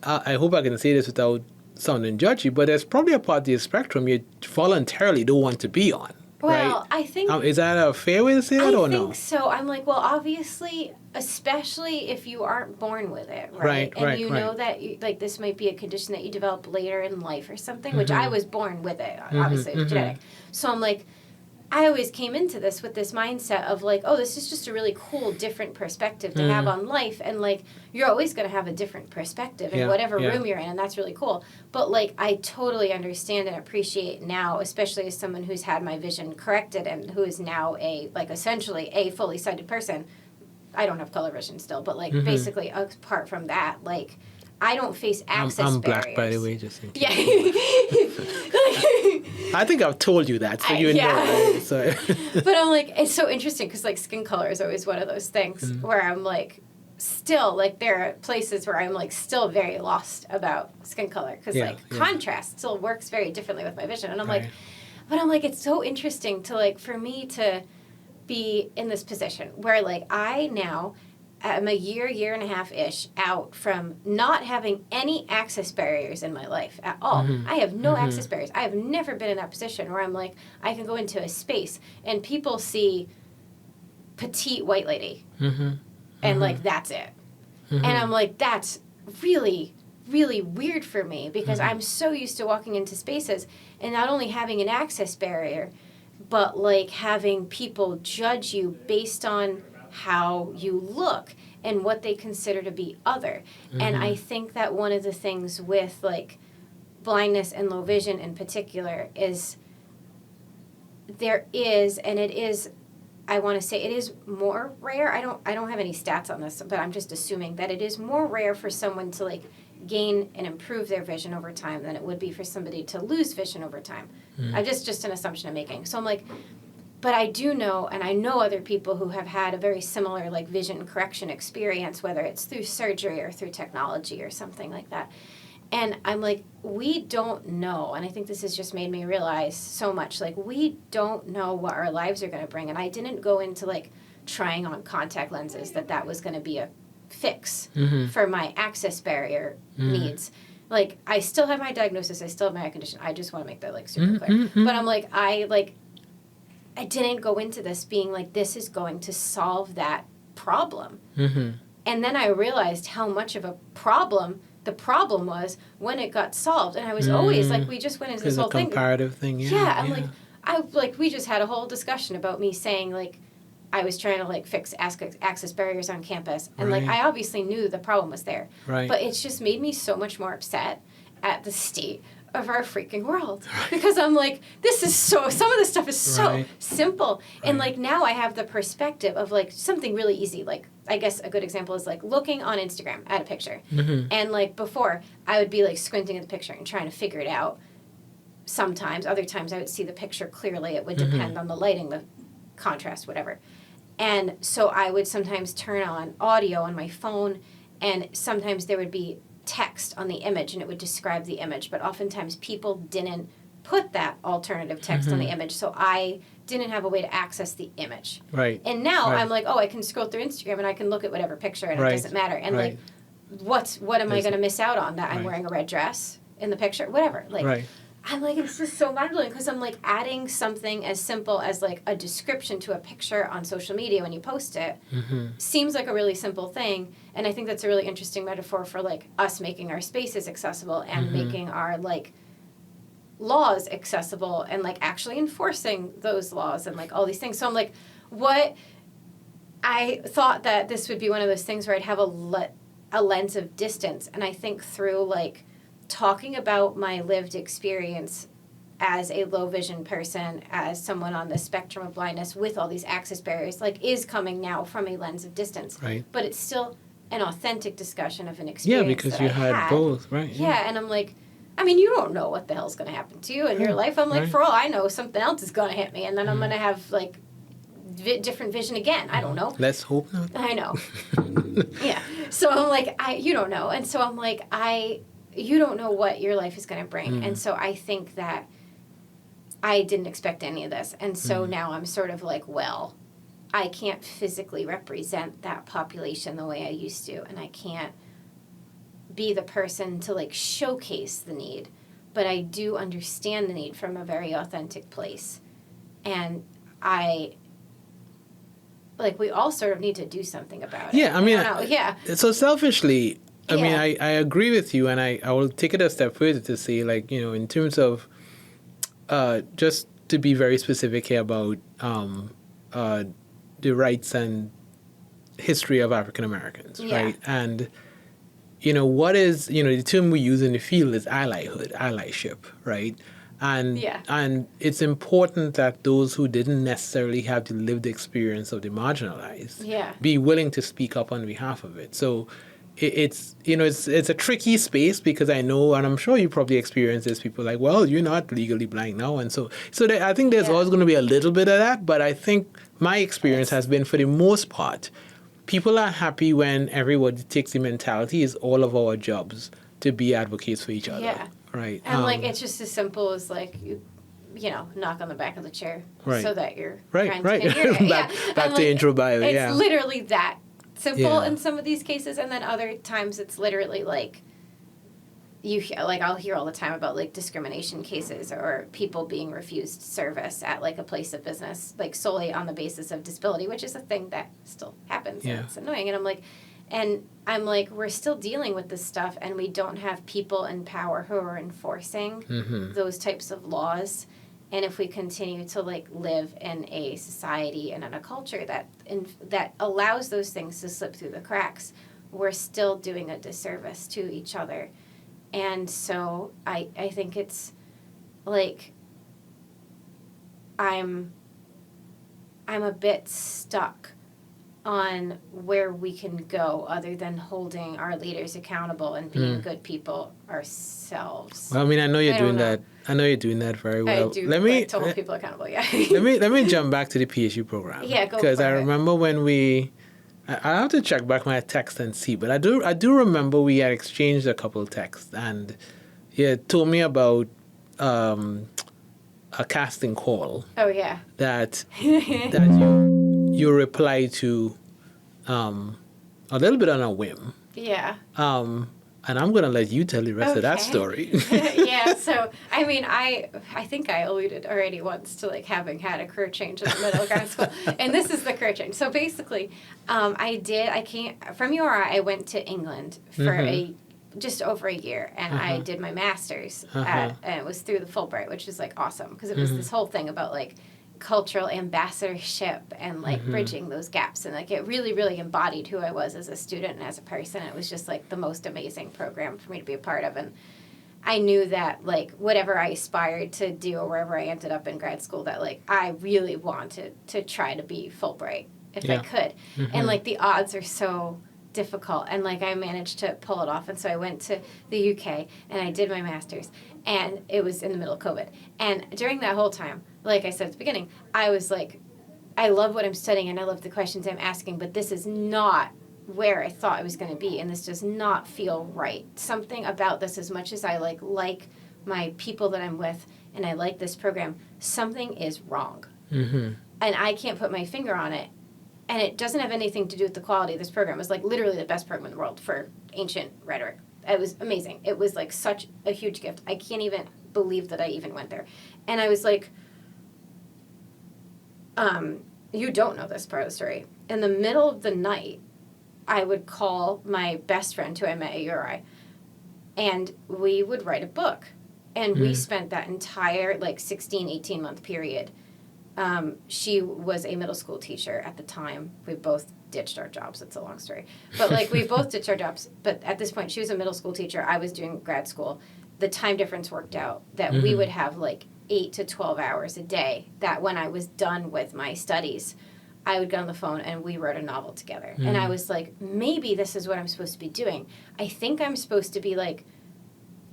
I hope I can say this without sounding judgy, but there's probably a part of the spectrum you voluntarily don't want to be on. Well, right? I think... is that a fair way to say that or no? I think so. I'm like, well, obviously, especially if you aren't born with it, right? And you know that, like, this might be a condition that you develop later in life or something, which I was born with it. Obviously, it was genetic. So I'm like, I always came into this with this mindset of, like, oh, this is just a really cool, different perspective to have on life. And, like, you're always going to have a different perspective in whatever room you're in, and that's really cool. But, like, I totally understand and appreciate now, especially as someone who's had my vision corrected and who is now essentially a fully sighted person. I don't have color vision still, but, like, basically, apart from that, like, I don't face access I'm barriers. black, by the way, just in case. Yeah. I think I've told you that, so you know. Right? So. But I'm like, it's so interesting because, like, skin color is always one of those things where I'm like, still, like, there are places where I'm, like, still very lost about skin color because, contrast still works very differently with my vision. And I'm like, but I'm like, it's so interesting to, like, for me to be in this position where, like, I now am a year and a half-ish out from not having any access barriers in my life at all. I have no access barriers. I have never been in that position where I'm like, I can go into a space and people see petite white lady and like, that's it. And I'm like, that's really, really weird for me because I'm so used to walking into spaces and not only having an access barrier, but like having people judge you based on how you look and what they consider to be other. And I think that one of the things with like blindness and low vision in particular is there is, and it is, I want to say it is more rare. I don't have any stats on this, but I'm just assuming that it is more rare for someone to like gain and improve their vision over time than it would be for somebody to lose vision over time. I'm just an assumption I'm making. So I'm like, but I do know, and I know other people who have had a very similar like vision correction experience, whether it's through surgery or through technology or something like that. And I'm like, we don't know. And I think this has just made me realize so much. Like, we don't know what our lives are going to bring. And I didn't go into like trying on contact lenses that was going to be a fix for my access barrier needs. Like, I still have my diagnosis. I still have my eye condition. I just want to make that like super clear. But I'm like, I didn't go into this being like, this is going to solve that problem. And then I realized how much of a problem the problem was when it got solved. And I was always like, we just went into this whole thing. Comparative thing, yeah. Yeah, I'm like, we just had a whole discussion about me saying like, I was trying to like fix access barriers on campus. And like, I obviously knew the problem was there. Right. But it's just made me so much more upset at the state of our freaking world. Because I'm like, some of this stuff is so simple. And like, now I have the perspective of like something really easy. Like, I guess a good example is like looking on Instagram at a picture. And like before, I would be like squinting at the picture and trying to figure it out. Sometimes, other times I would see the picture clearly. It would depend on the lighting, the contrast, whatever. And so I would sometimes turn on audio on my phone, and sometimes there would be text on the image and it would describe the image, but oftentimes people didn't put that alternative text on the image, so I didn't have a way to access the image. And now I'm like, I can scroll through Instagram and I can look at whatever picture and it doesn't matter. And like, what am I going to miss out on? That I'm wearing a red dress in the picture, whatever. Like, I'm like, it's just so mind-blowing because I'm like adding something as simple as like a description to a picture on social media when you post it seems like a really simple thing. And I think that's a really interesting metaphor for like us making our spaces accessible and making our like laws accessible and like actually enforcing those laws and like all these things. So I'm like, I thought that this would be one of those things where I'd have a lens of distance. And I think through like talking about my lived experience as a low vision person, as someone on the spectrum of blindness with all these access barriers, like is coming now from a lens of distance. But it's still an authentic discussion of an experience. Yeah, because you had both, Yeah, and I'm like, I mean, you don't know what the hell's going to happen to you in your life. I'm like, for all I know, something else is going to hit me, and then I'm going to have like different vision again. I don't know. Let's hope not. I know. Yeah. So I'm like, you don't know, and so I'm like, you don't know what your life is going to bring. And so I think that I didn't expect any of this. And so now I'm sort of like, well, I can't physically represent that population the way I used to. And I can't be the person to like showcase the need. But I do understand the need from a very authentic place. And we all sort of need to do something about it. Yeah, I mean, so selfishly, I mean, I agree with you, and I will take it a step further to say, like, you know, in terms of just to be very specific here about the rights and history of African Americans, right? And, you know, the term we use in the field is allyship, right? And it's important that those who didn't necessarily have the lived experience of the marginalized be willing to speak up on behalf of it. So it's a tricky space because I know, and I'm sure you probably experience this, people like, well, you're not legally blind now. And so I think there's always going to be a little bit of that. But I think my experience has been, for the most part, people are happy when everybody takes the mentality is all of our jobs to be advocates for each other. Yeah. Right. And like, it's just as simple as like, you know, knock on the back of the chair so that your friends can hear you. back to intro bio. It's literally that simple in some of these cases, and then other times it's literally like I'll hear all the time about like discrimination cases or people being refused service at like a place of business like solely on the basis of disability, which is a thing that still happens and it's annoying. And I'm like, we're still dealing with this stuff, and we don't have people in power who are enforcing those types of laws. And if we continue to like live in a society and in a culture that allows those things to slip through the cracks, we're still doing a disservice to each other. And so I think it's like I'm a bit stuck on where we can go other than holding our leaders accountable and being good people ourselves. Well, I mean, I know you're doing that. I know you're doing that very well. I do like to hold people accountable, yeah. let me jump back to the PhD program. Yeah, go for it. Because I remember when I have to check back my text and see, but I do remember we had exchanged a couple of texts, and you had told me about a casting call. Oh yeah. That you reply to a little bit on a whim. Yeah. And I'm going to let you tell the rest of that story. Yeah, so, I mean, I think I alluded already once to, like, having had a career change in the middle of grad school. And this is the career change. So, basically, I came from URI, I went to England for just over a year. And I did my master's. And it was through the Fulbright, which is, like, awesome. Because it was this whole thing about, like, cultural ambassadorship and like bridging those gaps, and like it really really embodied who I was as a student and as a person. It was just like the most amazing program for me to be a part of, and I knew that like whatever I aspired to do or wherever I ended up in grad school, that like I really wanted to try to be Fulbright if I could. And like the odds are so difficult, and like I managed to pull it off. And so I went to the UK and I did my master's, and it was in the middle of COVID. And during that whole time, like I said at the beginning, I was like, I love what I'm studying and I love the questions I'm asking, but this is not where I thought I was going to be, and this does not feel right. Something about this, as much as I like my people that I'm with and I like this program, something is wrong. And I can't put my finger on it. And it doesn't have anything to do with the quality of this program. It was like literally the best program in the world for ancient rhetoric. It was amazing. It was like such a huge gift. I can't even believe that I even went there. And I was like, you don't know this part of the story. In the middle of the night, I would call my best friend who I met at URI, and we would write a book. And we spent that entire like 16, 18-month period. She was a middle school teacher at the time. We both ditched our jobs. It's a long story. But like we both ditched our jobs. But at this point, she was a middle school teacher. I was doing grad school. The time difference worked out that we would have like 8 to 12 hours a day, that when I was done with my studies, I would get on the phone and we wrote a novel together. And I was like, maybe this is what I'm supposed to be doing. I think I'm supposed to be like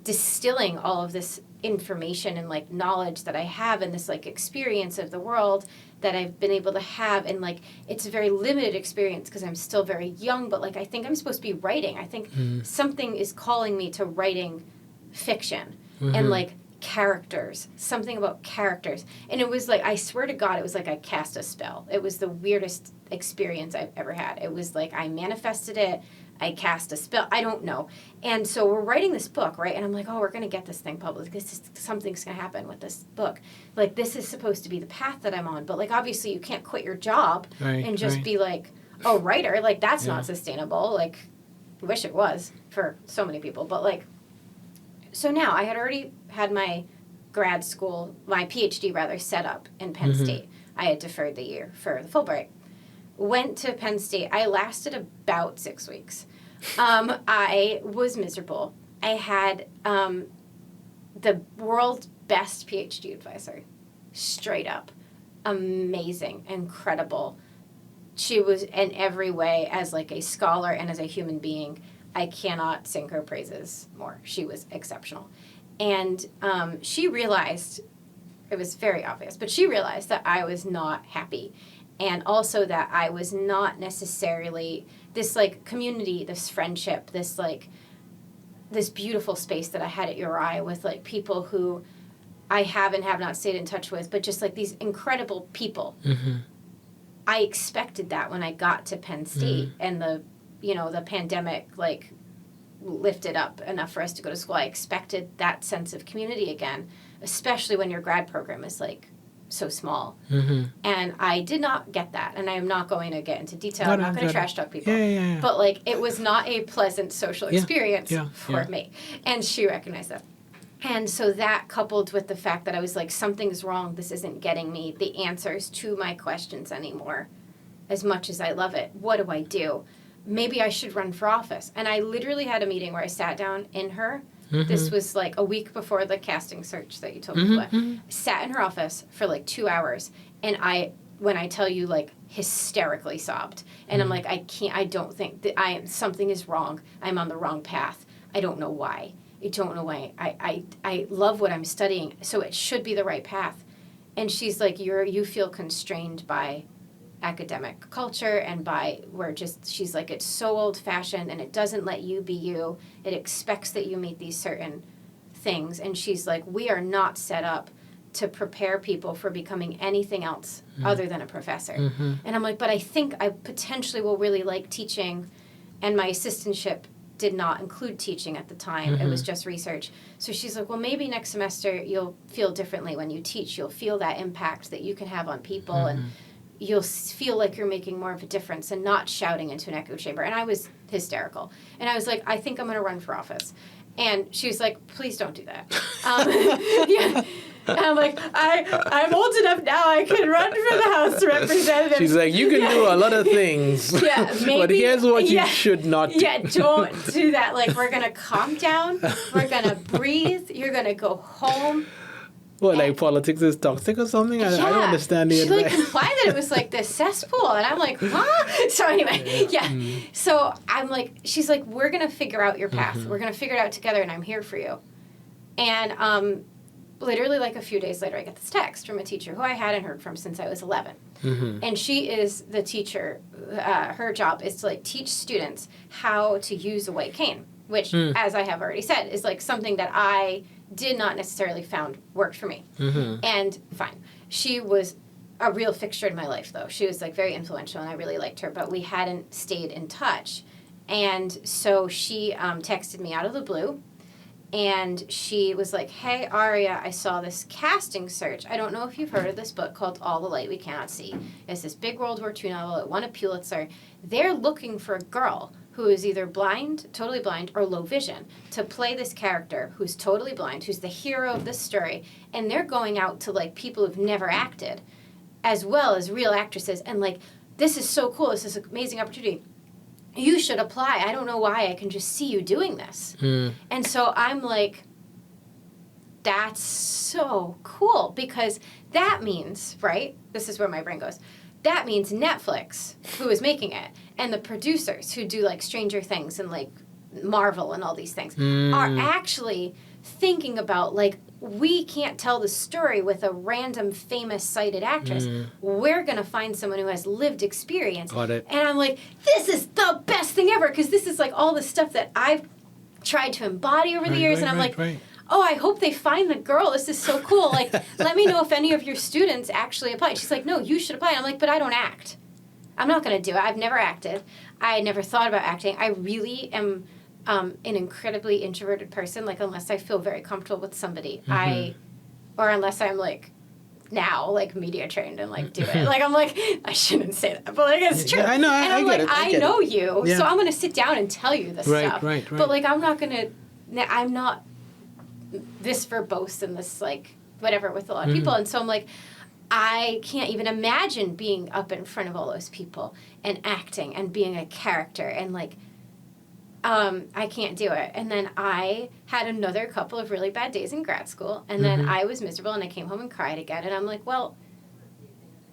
distilling all of this information and like knowledge that I have and this like experience of the world that I've been able to have. And like, it's a very limited experience because I'm still very young, but like, I think I'm supposed to be writing. I think something is calling me to writing fiction and like characters, something about characters. And it was like, I swear to God, it was like I cast a spell. It was the weirdest experience I've ever had. It was like I manifested it. I cast a spell. I don't know. And so we're writing this book, right? And I'm like, oh, we're going to get this thing published. Something's going to happen with this book. Like, this is supposed to be the path that I'm on. But, like, obviously you can't quit your job and just be like, oh, writer. Like, that's not sustainable. Like, I wish it was for so many people. But, like, so now I had already had my grad school, my PhD rather, set up in Penn State. I had deferred the year for the Fulbright. Went to Penn State. I lasted about 6 weeks. I was miserable. I had the world's best PhD advisor. Straight up. Amazing. Incredible. She was in every way, as like a scholar and as a human being, I cannot sing her praises more. She was exceptional. And she realized, it was very obvious, but she realized that I was not happy. And also that I was not necessarily this, like, community, this friendship, this, like, this beautiful space that I had at URI with, like, people who I have and have not stayed in touch with, but just, like, these incredible people. I expected that when I got to Penn State and the pandemic, like, lifted up enough for us to go to school. I expected that sense of community again, especially when your grad program is, like, so small. And I did not get that, and I am not going to get into detail. I'm not going to trash talk people. But like, it was not a pleasant social experience for me, and she recognized that. And so that coupled with the fact that I was like, something's wrong, this isn't getting me the answers to my questions anymore. As much as I love it, what do I do? Maybe I should run for office. And I literally had a meeting where I sat down in her. This was like a week before the casting search that you told me about. Sat in her office for like 2 hours. And when I tell you, like, hysterically sobbed. And I'm like, I don't think that something is wrong. I'm on the wrong path. I don't know why. I love what I'm studying, so it should be the right path. And she's like, you feel constrained by academic culture and by she's like, it's so old fashioned and it doesn't let you be you. It expects that you meet these certain things. And she's like, we are not set up to prepare people for becoming anything else other than a professor. And I'm like, but I think I potentially will really like teaching, and my assistantship did not include teaching at the time. It was just research. So she's like, well, maybe next semester you'll feel differently when you teach. You'll feel that impact that you can have on people, and you'll feel like you're making more of a difference and not shouting into an echo chamber. And I was hysterical. And I was like, I think I'm going to run for office. And she was like, please don't do that. Yeah. And I'm like, I'm old enough now, I can run for the House of Representatives. She's like, you can do a lot of things. Yeah, maybe. But here's what you should not do. Yeah, don't do that. Like, we're going to calm down. We're going to breathe. You're going to go home. What, like politics is toxic or something? I don't understand the advice. She, like, implied that it was, like, this cesspool. And I'm like, huh? So anyway, So I'm like, she's like, we're going to figure out your path. We're going to figure it out together, and I'm here for you. And literally, like, a few days later, I get this text from a teacher who I hadn't heard from since I was 11. And she is the teacher. Her job is to, like, teach students how to use a white cane, which, as I have already said, is, like, something that I did not necessarily found worked for me. And fine. She was a real fixture in my life, though. She was, like, very influential, and I really liked her, but we hadn't stayed in touch. And so she texted me out of the blue. And she was like, hey, Aria, I saw this casting search. I don't know if you've heard of this book called All the Light We Cannot See. It's this big World War II novel. It won a Pulitzer. They're looking for a girl who is either blind, totally blind, or low vision to play this character who's totally blind, who's the hero of this story. And they're going out to, like, people who've never acted, as well as real actresses. And, like, this is so cool. This is an amazing opportunity. You should apply. I don't know why. I can just see you doing this. And so I'm like, that's so cool, because that means, right? This is where my brain goes. That means Netflix, who is making it, and the producers who do, like, Stranger Things and, like, Marvel and all these things are actually thinking about, like, we can't tell the story with a random famous sighted actress. We're going to find someone who has lived experience. Got it. And I'm like, this is the best thing ever, because this is, like, all the stuff that I've tried to embody over the years. And I'm like, oh, I hope they find the girl. This is so cool. Like, let me know if any of your students actually apply. She's like, no, you should apply. And I'm like, but I don't act. I'm not going to do it. I've never acted. I never thought about acting. I really am an incredibly introverted person, like, unless I feel very comfortable with somebody. Or unless I'm, like, now, like, media trained and, like, do it. Like, I'm like, I shouldn't say that, but, like, it's true. Yeah, I know, and I'm get like, it. I know you, so I'm going to sit down and tell you this stuff. Right. But, like, I'm not this verbose and this, like, whatever with a lot of people. And so I'm like, I can't even imagine being up in front of all those people and acting and being a character and, like, I can't do it. And then I had another couple of really bad days in grad school, and then I was miserable, and I came home and cried again, and I'm like, well,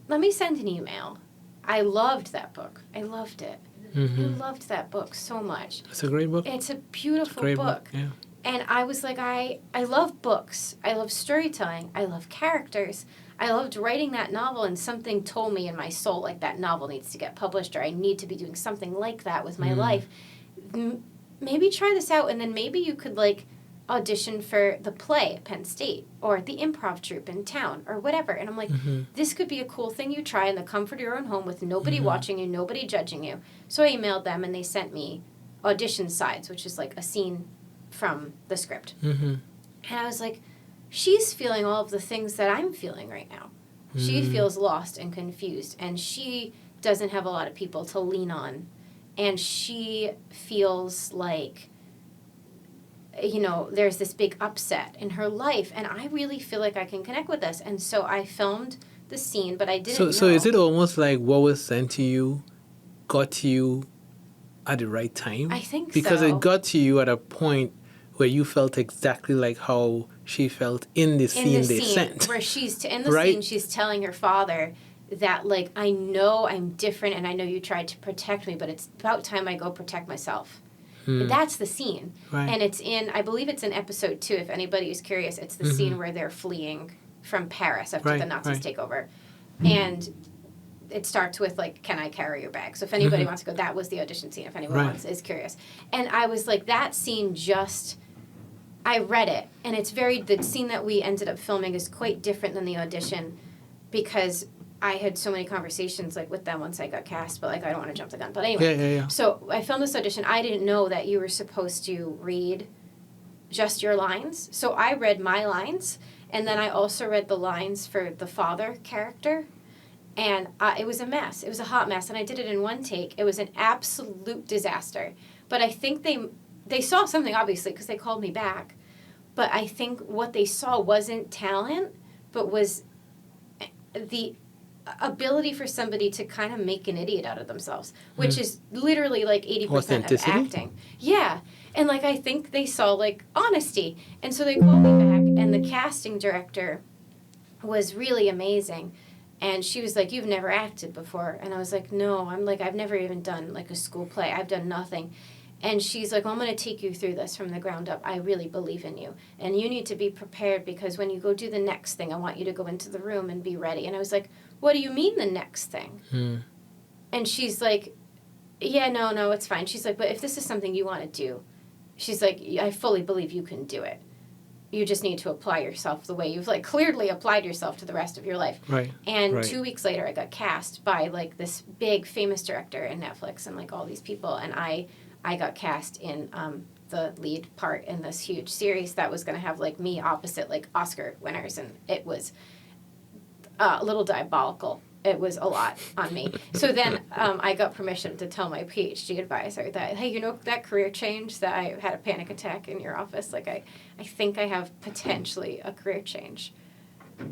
let me send an email. I loved that book. I loved it. I loved that book so much. It's a great book. It's a beautiful book. Yeah. And I was like, I love books. I love storytelling. I love characters. I loved writing that novel, and something told me in my soul, like, that novel needs to get published, or I need to be doing something like that with my life. Maybe try this out, and then maybe you could, like, audition for the play at Penn State or the improv troupe in town or whatever. And I'm like, this could be a cool thing you try in the comfort of your own home with nobody watching you, nobody judging you. So I emailed them, and they sent me audition sides, which is, like, a scene from the script. And I was like, she's feeling all of the things that I'm feeling right now. She feels lost and confused, and she doesn't have a lot of people to lean on. And she feels like there's this big upset in her life, and I really feel like I can connect with this. And so I filmed the scene, but I didn't know. So is it almost like what was sent to you got to you at the right time? I think because so. it got to you at a point where you felt exactly like how she felt in the scene they sent. Where she's in the Right? scene, she's telling her father that, like, I know I'm different and I know you tried to protect me, but it's about time I go protect myself. That's the scene. Right. And it's I believe it's in episode 2, if anybody is curious. It's the scene where they're fleeing from Paris after the Nazis take over. And it starts with, like, can I carry your bag? So if anybody wants to go, that was the audition scene, if anyone is curious. And I was like, that scene I read it, and the scene that we ended up filming is quite different than the audition, because I had so many conversations, like, with them once I got cast, but, like, I don't want to jump the gun. But anyway, Yeah. So I filmed this audition. I didn't know that you were supposed to read just your lines. So I read my lines, and then I also read the lines for the father character. And it was a mess. It was a hot mess, and I did it in one take. It was an absolute disaster. But I think they saw something, obviously, because they called me back. But I think what they saw wasn't talent, but was the ability for somebody to kind of make an idiot out of themselves, which is literally like 80% of acting. Yeah. And, like, I think they saw, like, honesty. And so they called me back, and the casting director was really amazing. And she was like, you've never acted before. And I was like, no, I've never even done, like, a school play. I've done nothing. And she's like, well, I'm going to take you through this from the ground up. I really believe in you. And you need to be prepared, because when you go do the next thing, I want you to go into the room and be ready. And I was like, what do you mean the next thing? And she's like, yeah, no, it's fine. She's like, but if this is something you want to do, she's like, I fully believe you can do it. You just need to apply yourself the way you've, like, clearly applied yourself to the rest of your life. Right. And 2 weeks later, I got cast by, like, this big famous director in Netflix and, like, all these people. And I got cast in the lead part in this huge series that was going to have, like, me opposite, like, Oscar winners. And it was a little diabolical. It was a lot on me. So then I got permission to tell my PhD advisor that, hey, that career change that I had a panic attack in your office, like, I think I have potentially a career change.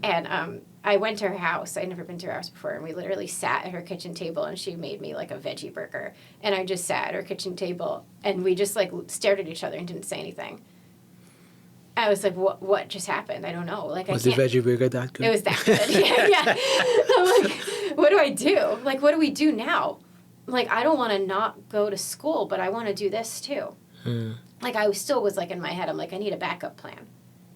And I went to her house. I'd never been to her house before, and we literally sat at her kitchen table, and she made me, like, a veggie burger. And I just sat at her kitchen table, and we just, like, stared at each other and didn't say anything. I was like, what just happened? I don't know. Like, was the veggie burger that good? It was that good. yeah. I'm like, what do I do? Like, what do we do now? Like, I don't want to not go to school, but I want to do this too. Like, I still was, like, in my head, I'm like, I need a backup plan,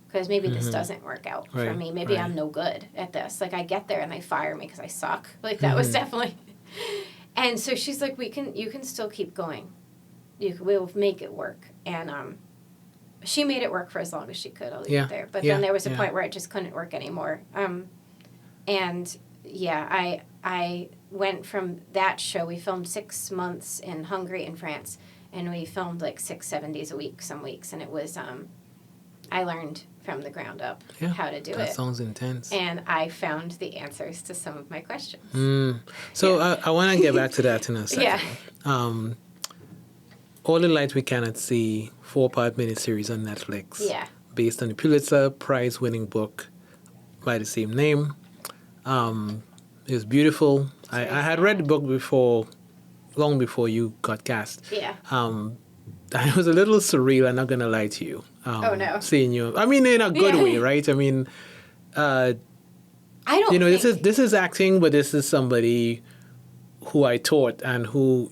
because maybe this doesn't work out for me. Maybe I'm no good at this. Like, I get there and they fire me because I suck. Like, that was definitely. And so she's like, you can still keep going. We'll make it work. And she made it work for as long as she could. I'll leave it there. But then there was a point where it just couldn't work anymore. And yeah, I went from that show. We filmed 6 months in Hungary and France, and we filmed like 6-7 days a week some weeks, and it was I learned from the ground up how to do it. That sounds intense. And I found the answers to some of my questions. So I want to get back to that in a second. All the Light We Cannot See, 4-part miniseries on Netflix. Yeah. Based on the Pulitzer Prize-winning book by the same name. It was beautiful. I had read the book before, long before you got cast. Yeah. It was a little surreal, I'm not going to lie to you. Oh, no. Seeing you. I mean, in a good way, right? I mean, I don't think... this is acting, but this is somebody who I taught and who,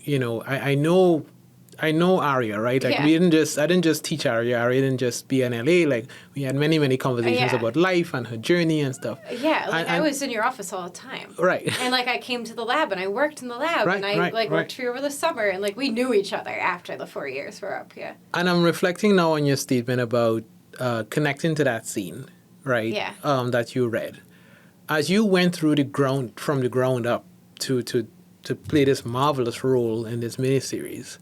I know Aria, right? Like, I didn't just teach Aria. Aria didn't just be in LA. Like, we had many, many conversations about life and her journey and stuff. Yeah, like, I was in your office all the time. Right. And, like, I came to the lab, and I worked in the lab, and I worked for you over the summer, and, like, we knew each other after the 4 years were up, And I'm reflecting now on your statement about connecting to that scene, right? Yeah. That you read. As you went through from the ground up to play this marvelous role in this miniseries,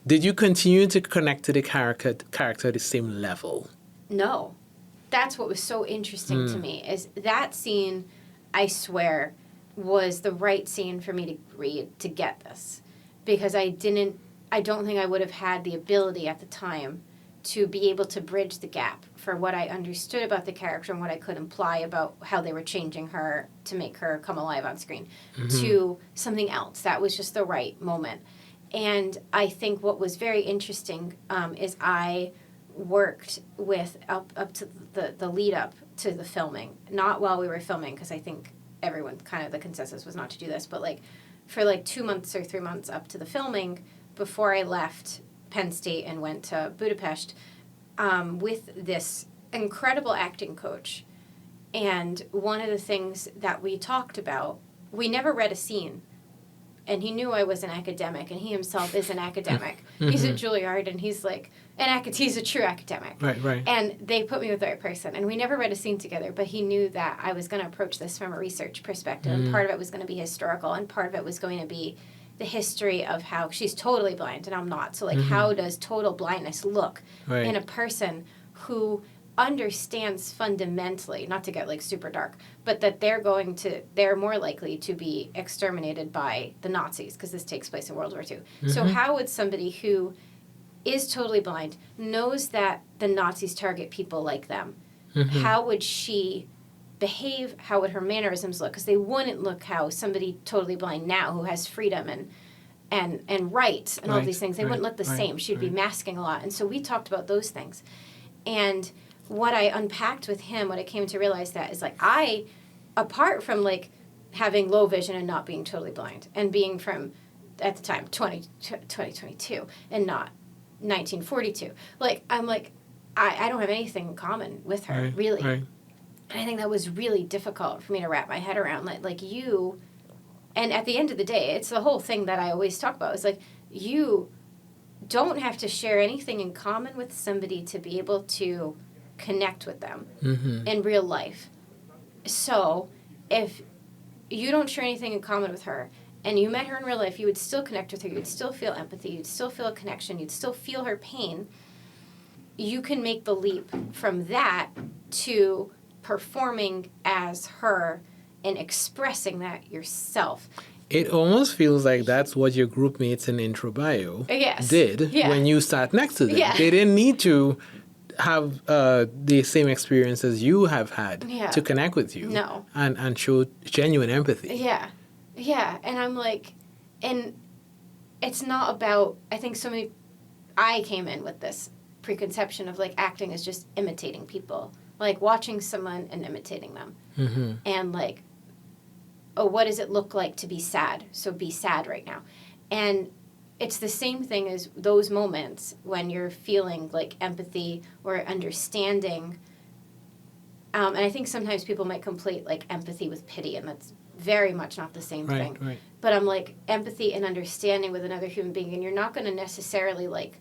did you continue to connect to the character at the same level? No. That's what was so interesting to me, is that scene, I swear, was the right scene for me to read to get this. Because I don't think I would have had the ability at the time to be able to bridge the gap for what I understood about the character and what I could imply about how they were changing her to make her come alive on screen to something else. That was just the right moment. And I think what was very interesting is I worked with up to the lead up to the filming, not while we were filming, because I think everyone kind of the consensus was not to do this, but like for like 2 months or 3 months up to the filming before I left Penn State and went to Budapest with this incredible acting coach. And one of the things that we talked about, we never read a scene. And he knew I was an academic, and he himself is an academic. He's at Juilliard, and he's like he's a true academic. Right. And they put me with the right person, and we never read a scene together. But he knew that I was going to approach this from a research perspective, and part of it was going to be historical, and part of it was going to be the history of how she's totally blind and I'm not. So like, how does total blindness look in a person who understands fundamentally, not to get like super dark, but that they're more likely to be exterminated by the Nazis, because this takes place in World War II. So how would somebody who is totally blind, knows that the Nazis target people like them, how would she behave? How would her mannerisms look? Because they wouldn't look how somebody totally blind now who has freedom and rights and all of these things, they wouldn't look the same. She'd be masking a lot. And so we talked about those things. And what I unpacked with him, what I came to realize that is like apart from like having low vision and not being totally blind and being from, at the time, 2022 and not 1942, like I'm like, I don't have anything in common with her, really. And I think that was really difficult for me to wrap my head around. Like you, and at the end of the day, it's the whole thing that I always talk about. It's like, you don't have to share anything in common with somebody to be able to connect with them in real life. So if you don't share anything in common with her and you met her in real life, you would still connect with her, you'd still feel empathy, you'd still feel a connection, you'd still feel her pain. You can make the leap from that to performing as her and expressing that yourself. It almost feels like that's what your group mates in Intro Bio did when you sat next to them. They didn't need to have the same experience as you have had to connect with you and show genuine empathy. Yeah. And I'm like, and it's not about, I think I came in with this preconception of like acting is just imitating people, like watching someone and imitating them. And like, oh, what does it look like to be sad? So be sad right now. And it's the same thing as those moments when you're feeling like empathy or understanding. And I think sometimes people might conflate like empathy with pity, and that's very much not the same thing. But I'm like, empathy and understanding with another human being, and you're not going to necessarily like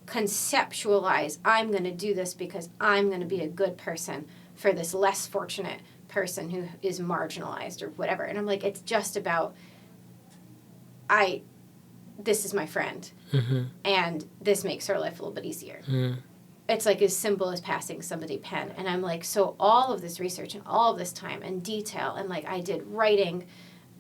conceptualize, I'm going to do this because I'm going to be a good person for this less fortunate person who is marginalized or whatever. And I'm like, it's just about, this is my friend, and this makes her life a little bit easier. It's like as simple as passing somebody pen. And I'm like, so all of this research and all of this time and detail, and like I did writing,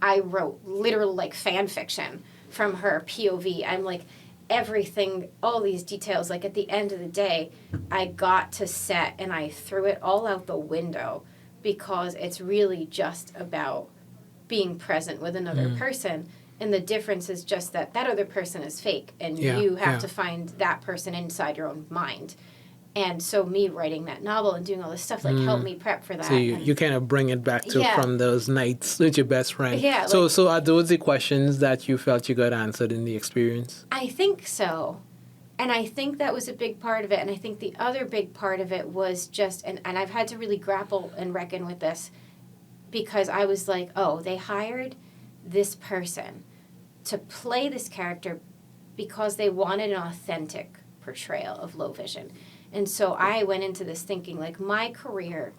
I wrote literal like fan fiction from her POV. I'm like, everything, all these details, like at the end of the day, I got to set and I threw it all out the window, because it's really just about being present with another person. And the difference is just that other person is fake, and you have to find that person inside your own mind. And so me writing that novel and doing all this stuff like helped me prep for that. So you kind of bring it back to from those nights with your best friend. Yeah. So are those the questions that you felt you got answered in the experience? I think so. And I think that was a big part of it. And I think the other big part of it was just, and I've had to really grapple and reckon with this, because I was like, oh, they hired this person to play this character because they wanted an authentic portrayal of low vision. And so I went into this thinking, like, my career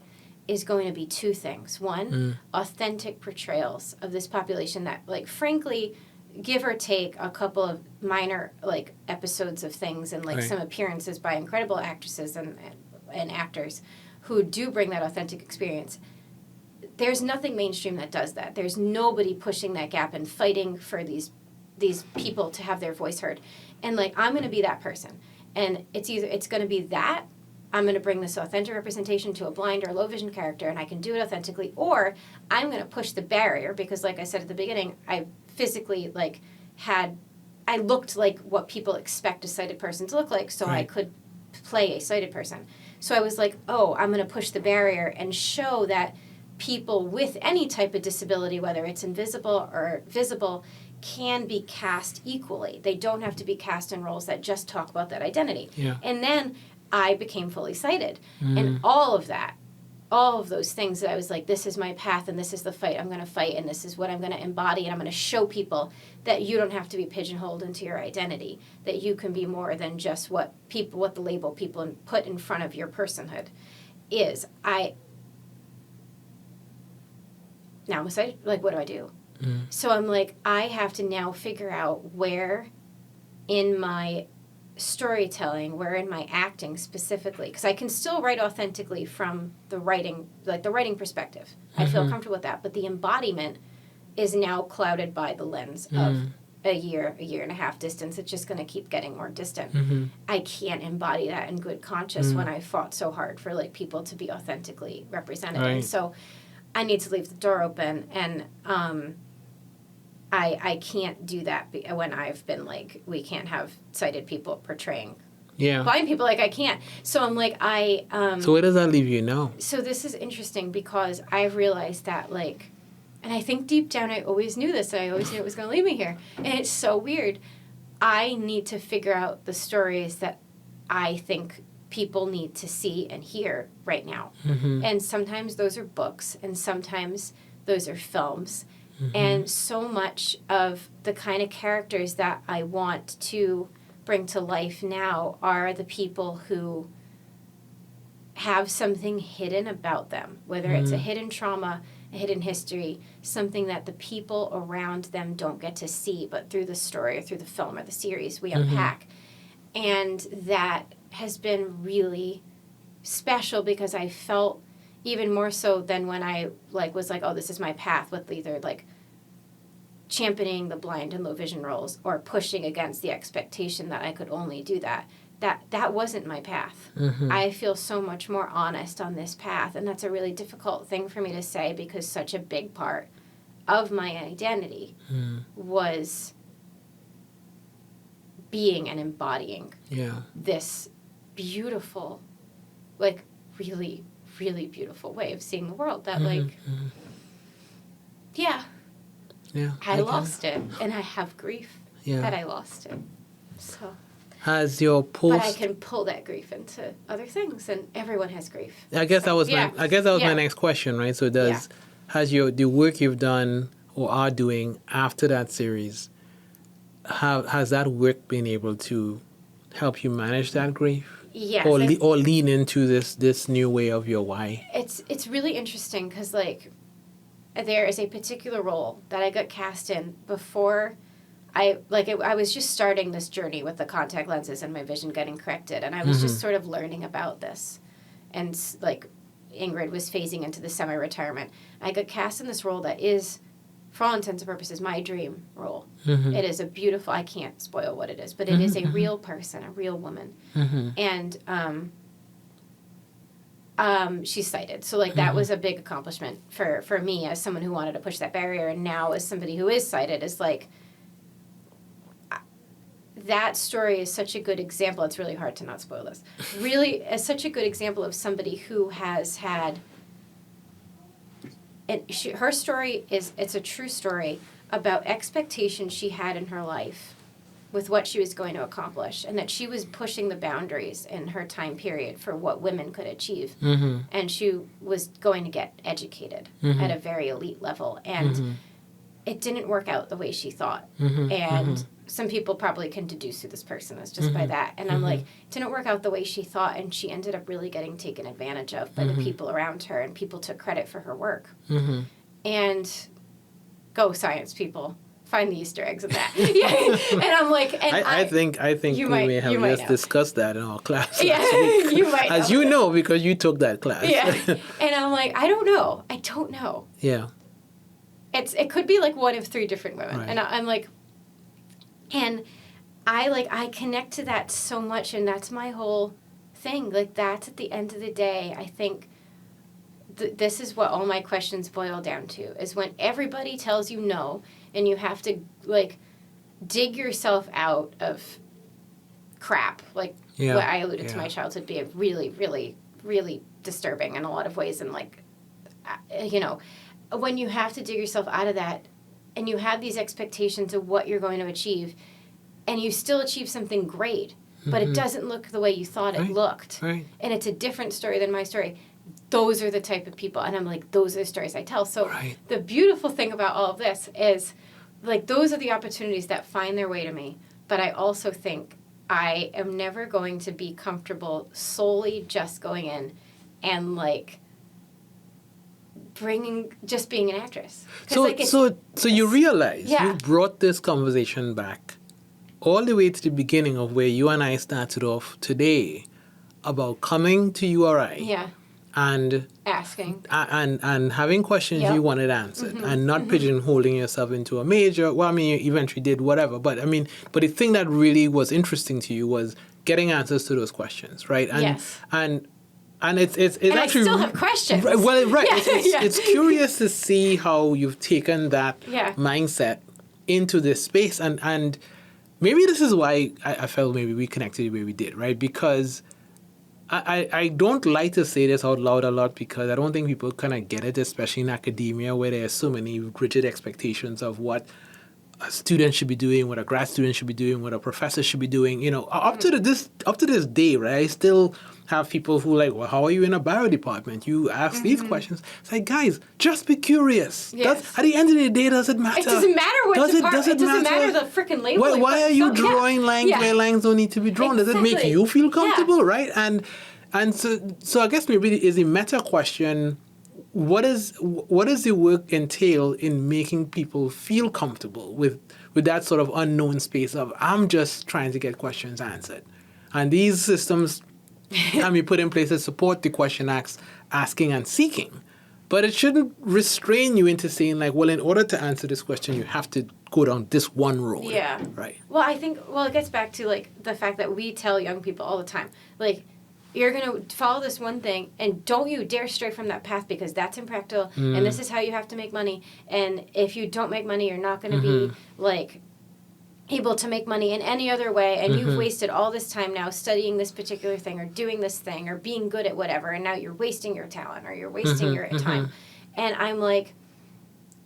is going to be two things. One, authentic portrayals of this population that, like, frankly, give or take a couple of minor, like, episodes of things and, like, some appearances by incredible actresses and actors who do bring that authentic experience. There's nothing mainstream that does that. There's nobody pushing that gap and fighting for these people to have their voice heard. And, like, I'm going to be that person. And it's going to be that I'm going to bring this authentic representation to a blind or low vision character, and I can do it authentically, or I'm going to push the barrier because, like I said at the beginning, I physically I looked like what people expect a sighted person to look like, so I could play a sighted person. So I was like, oh, I'm going to push the barrier and show that people with any type of disability, whether it's invisible or visible, can be cast equally. They don't have to be cast in roles that just talk about that identity. Yeah. And then I became fully sighted. And all of those things that I was like, this is my path and this is the fight I'm going to fight and this is what I'm going to embody, and I'm going to show people that you don't have to be pigeonholed into your identity, that you can be more than just what the label people put in front of your personhood is. Now I'm sighted, like, what do I do? So I'm like, I have to now figure out where in my storytelling, where in my acting specifically, because I can still write authentically from the writing perspective. I feel comfortable with that, but the embodiment is now clouded by the lens of a year and a half distance. It's just going to keep getting more distant. I can't embody that in good conscience when I fought so hard for like people to be authentically represented. Right. And so I need to leave the door open, and I can't do that when I've been like, we can't have sighted people portraying blind people. Like, I can't. So I'm like, so where does that leave you now? So this is interesting because I've realized that, like, and I think deep down I always knew this. I always knew it was going to lead me here. And it's so weird. I need to figure out the stories that I think people need to see and hear right now. And sometimes those are books, and sometimes those are films. And so much of the kind of characters that I want to bring to life now are the people who have something hidden about them, whether it's a hidden trauma, a hidden history, something that the people around them don't get to see, but through the story or through the film or the series we unpack. And that has been really special because I felt even more so than when I was like, oh, this is my path, with either like championing the blind and low vision roles or pushing against the expectation that I could only do that. That wasn't my path. I feel so much more honest on this path, and that's a really difficult thing for me to say because such a big part of my identity was being and embodying this beautiful, like, really, really beautiful way of seeing the world that, I lost it, and I have grief that I lost it. So has your post? But I can pull that grief into other things, and everyone has grief. I guess that was my next question, right? So has the work you've done or are doing after that series, has that work been able to help you manage that grief? Yes. Or lean into this new way of your why? It's really interesting because, like, there is a particular role that I got cast in before I was just starting this journey with the contact lenses and my vision getting corrected, and I was just sort of learning about this. And, like, Ingrid was phasing into the semi-retirement. I got cast in this role that is, for all intents and purposes, my dream role. It is a beautiful, I can't spoil what it is, but it is a real person, a real woman. And she's sighted. So, like, that was a big accomplishment for me as someone who wanted to push that barrier. And now as somebody who is sighted, is like, that story is such a good example. It's really hard to not spoil this. Really, is such a good example of somebody who has had, and her story it's a true story about expectations she had in her life with what she was going to accomplish, and that she was pushing the boundaries in her time period for what women could achieve. And she was going to get educated at a very elite level, and it didn't work out the way she thought. And some people probably can deduce who this person is just by that. And I'm like, it didn't work out the way she thought, and she ended up really getting taken advantage of by the people around her, and people took credit for her work. And go science, people. Find the Easter eggs in that. And I'm like, and I think we may have just discussed that in our class last week. You might As you know, because you took that class. And I'm like, I don't know. Yeah. It could be like one of three different women. Right. And I'm like, and I connect to that so much, and that's my whole thing. Like, that's at the end of the day, I think this is what all my questions boil down to, is when everybody tells you no, and you have to, like, dig yourself out of crap. Like, what I alluded to my childhood being really, really, really disturbing in a lot of ways. And, like, you know, when you have to dig yourself out of that, and you have these expectations of what you're going to achieve, and you still achieve something great, but it doesn't look the way you thought it looked. Right. And it's a different story than my story. Those are the type of people, and I'm like, those are the stories I tell. So the beautiful thing about all of this is, like, those are the opportunities that find their way to me. But I also think I am never going to be comfortable solely just going in and, like, just being an actress. So you realize you brought this conversation back all the way to the beginning of where you and I started off today about coming to URI and asking and having questions you wanted answered and not pigeonholing yourself into a major. Well, I mean, you eventually did whatever, but I mean, but the thing that really was interesting to you was getting answers to those questions, right? And and it's and actually I still have questions. Well, right. It's curious to see how you've taken that mindset into this space, and maybe this is why I felt maybe we connected the way we did, right? Because I don't like to say this out loud a lot because I don't think people kind of get it, especially in academia where there are so many rigid expectations of what a student should be doing, what a grad student should be doing, what a professor should be doing. You know, up to this day, right? I still have people who are like, well, how are you in a bio department? You ask these questions. It's like, guys, just be curious. Yes. At the end of the day, does it matter? It doesn't matter what department. It doesn't matter the freaking labeling. Why are you drawing lines where lines don't need to be drawn? Does it make you feel comfortable, right? And so I guess maybe is a meta question. What does the work entail in making people feel comfortable with that sort of unknown space of I'm just trying to get questions answered, and these systems can be put in place to support the question asking and seeking, but it shouldn't restrain you into saying like, well, in order to answer this question, you have to go down this one road. Yeah. Right. Well, I think it gets back to like the fact that we tell young people all the time, like, you're going to follow this one thing, and don't you dare stray from that path because that's impractical, and this is how you have to make money. And if you don't make money, you're not going to be, like, able to make money in any other way, and you've wasted all this time now studying this particular thing or doing this thing or being good at whatever, and now you're wasting your talent or you're wasting your time. And I'm like,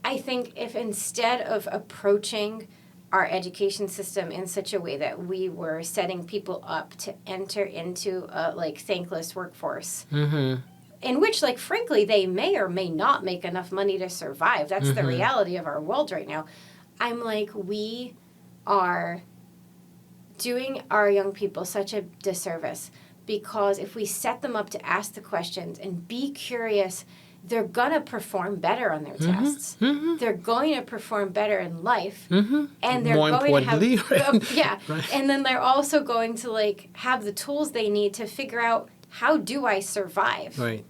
I think if instead of approaching our education system in such a way that we were setting people up to enter into a, like, thankless workforce, in which, like, frankly, they may or may not make enough money to survive. That's the reality of our world right now. I'm like, we are doing our young people such a disservice, because if we set them up to ask the questions and be curious, they're going to perform better on their tests. They're going to perform better in life. And they're going to have... Right. And then they're also going to, like, have the tools they need to figure out, how do I survive? Right.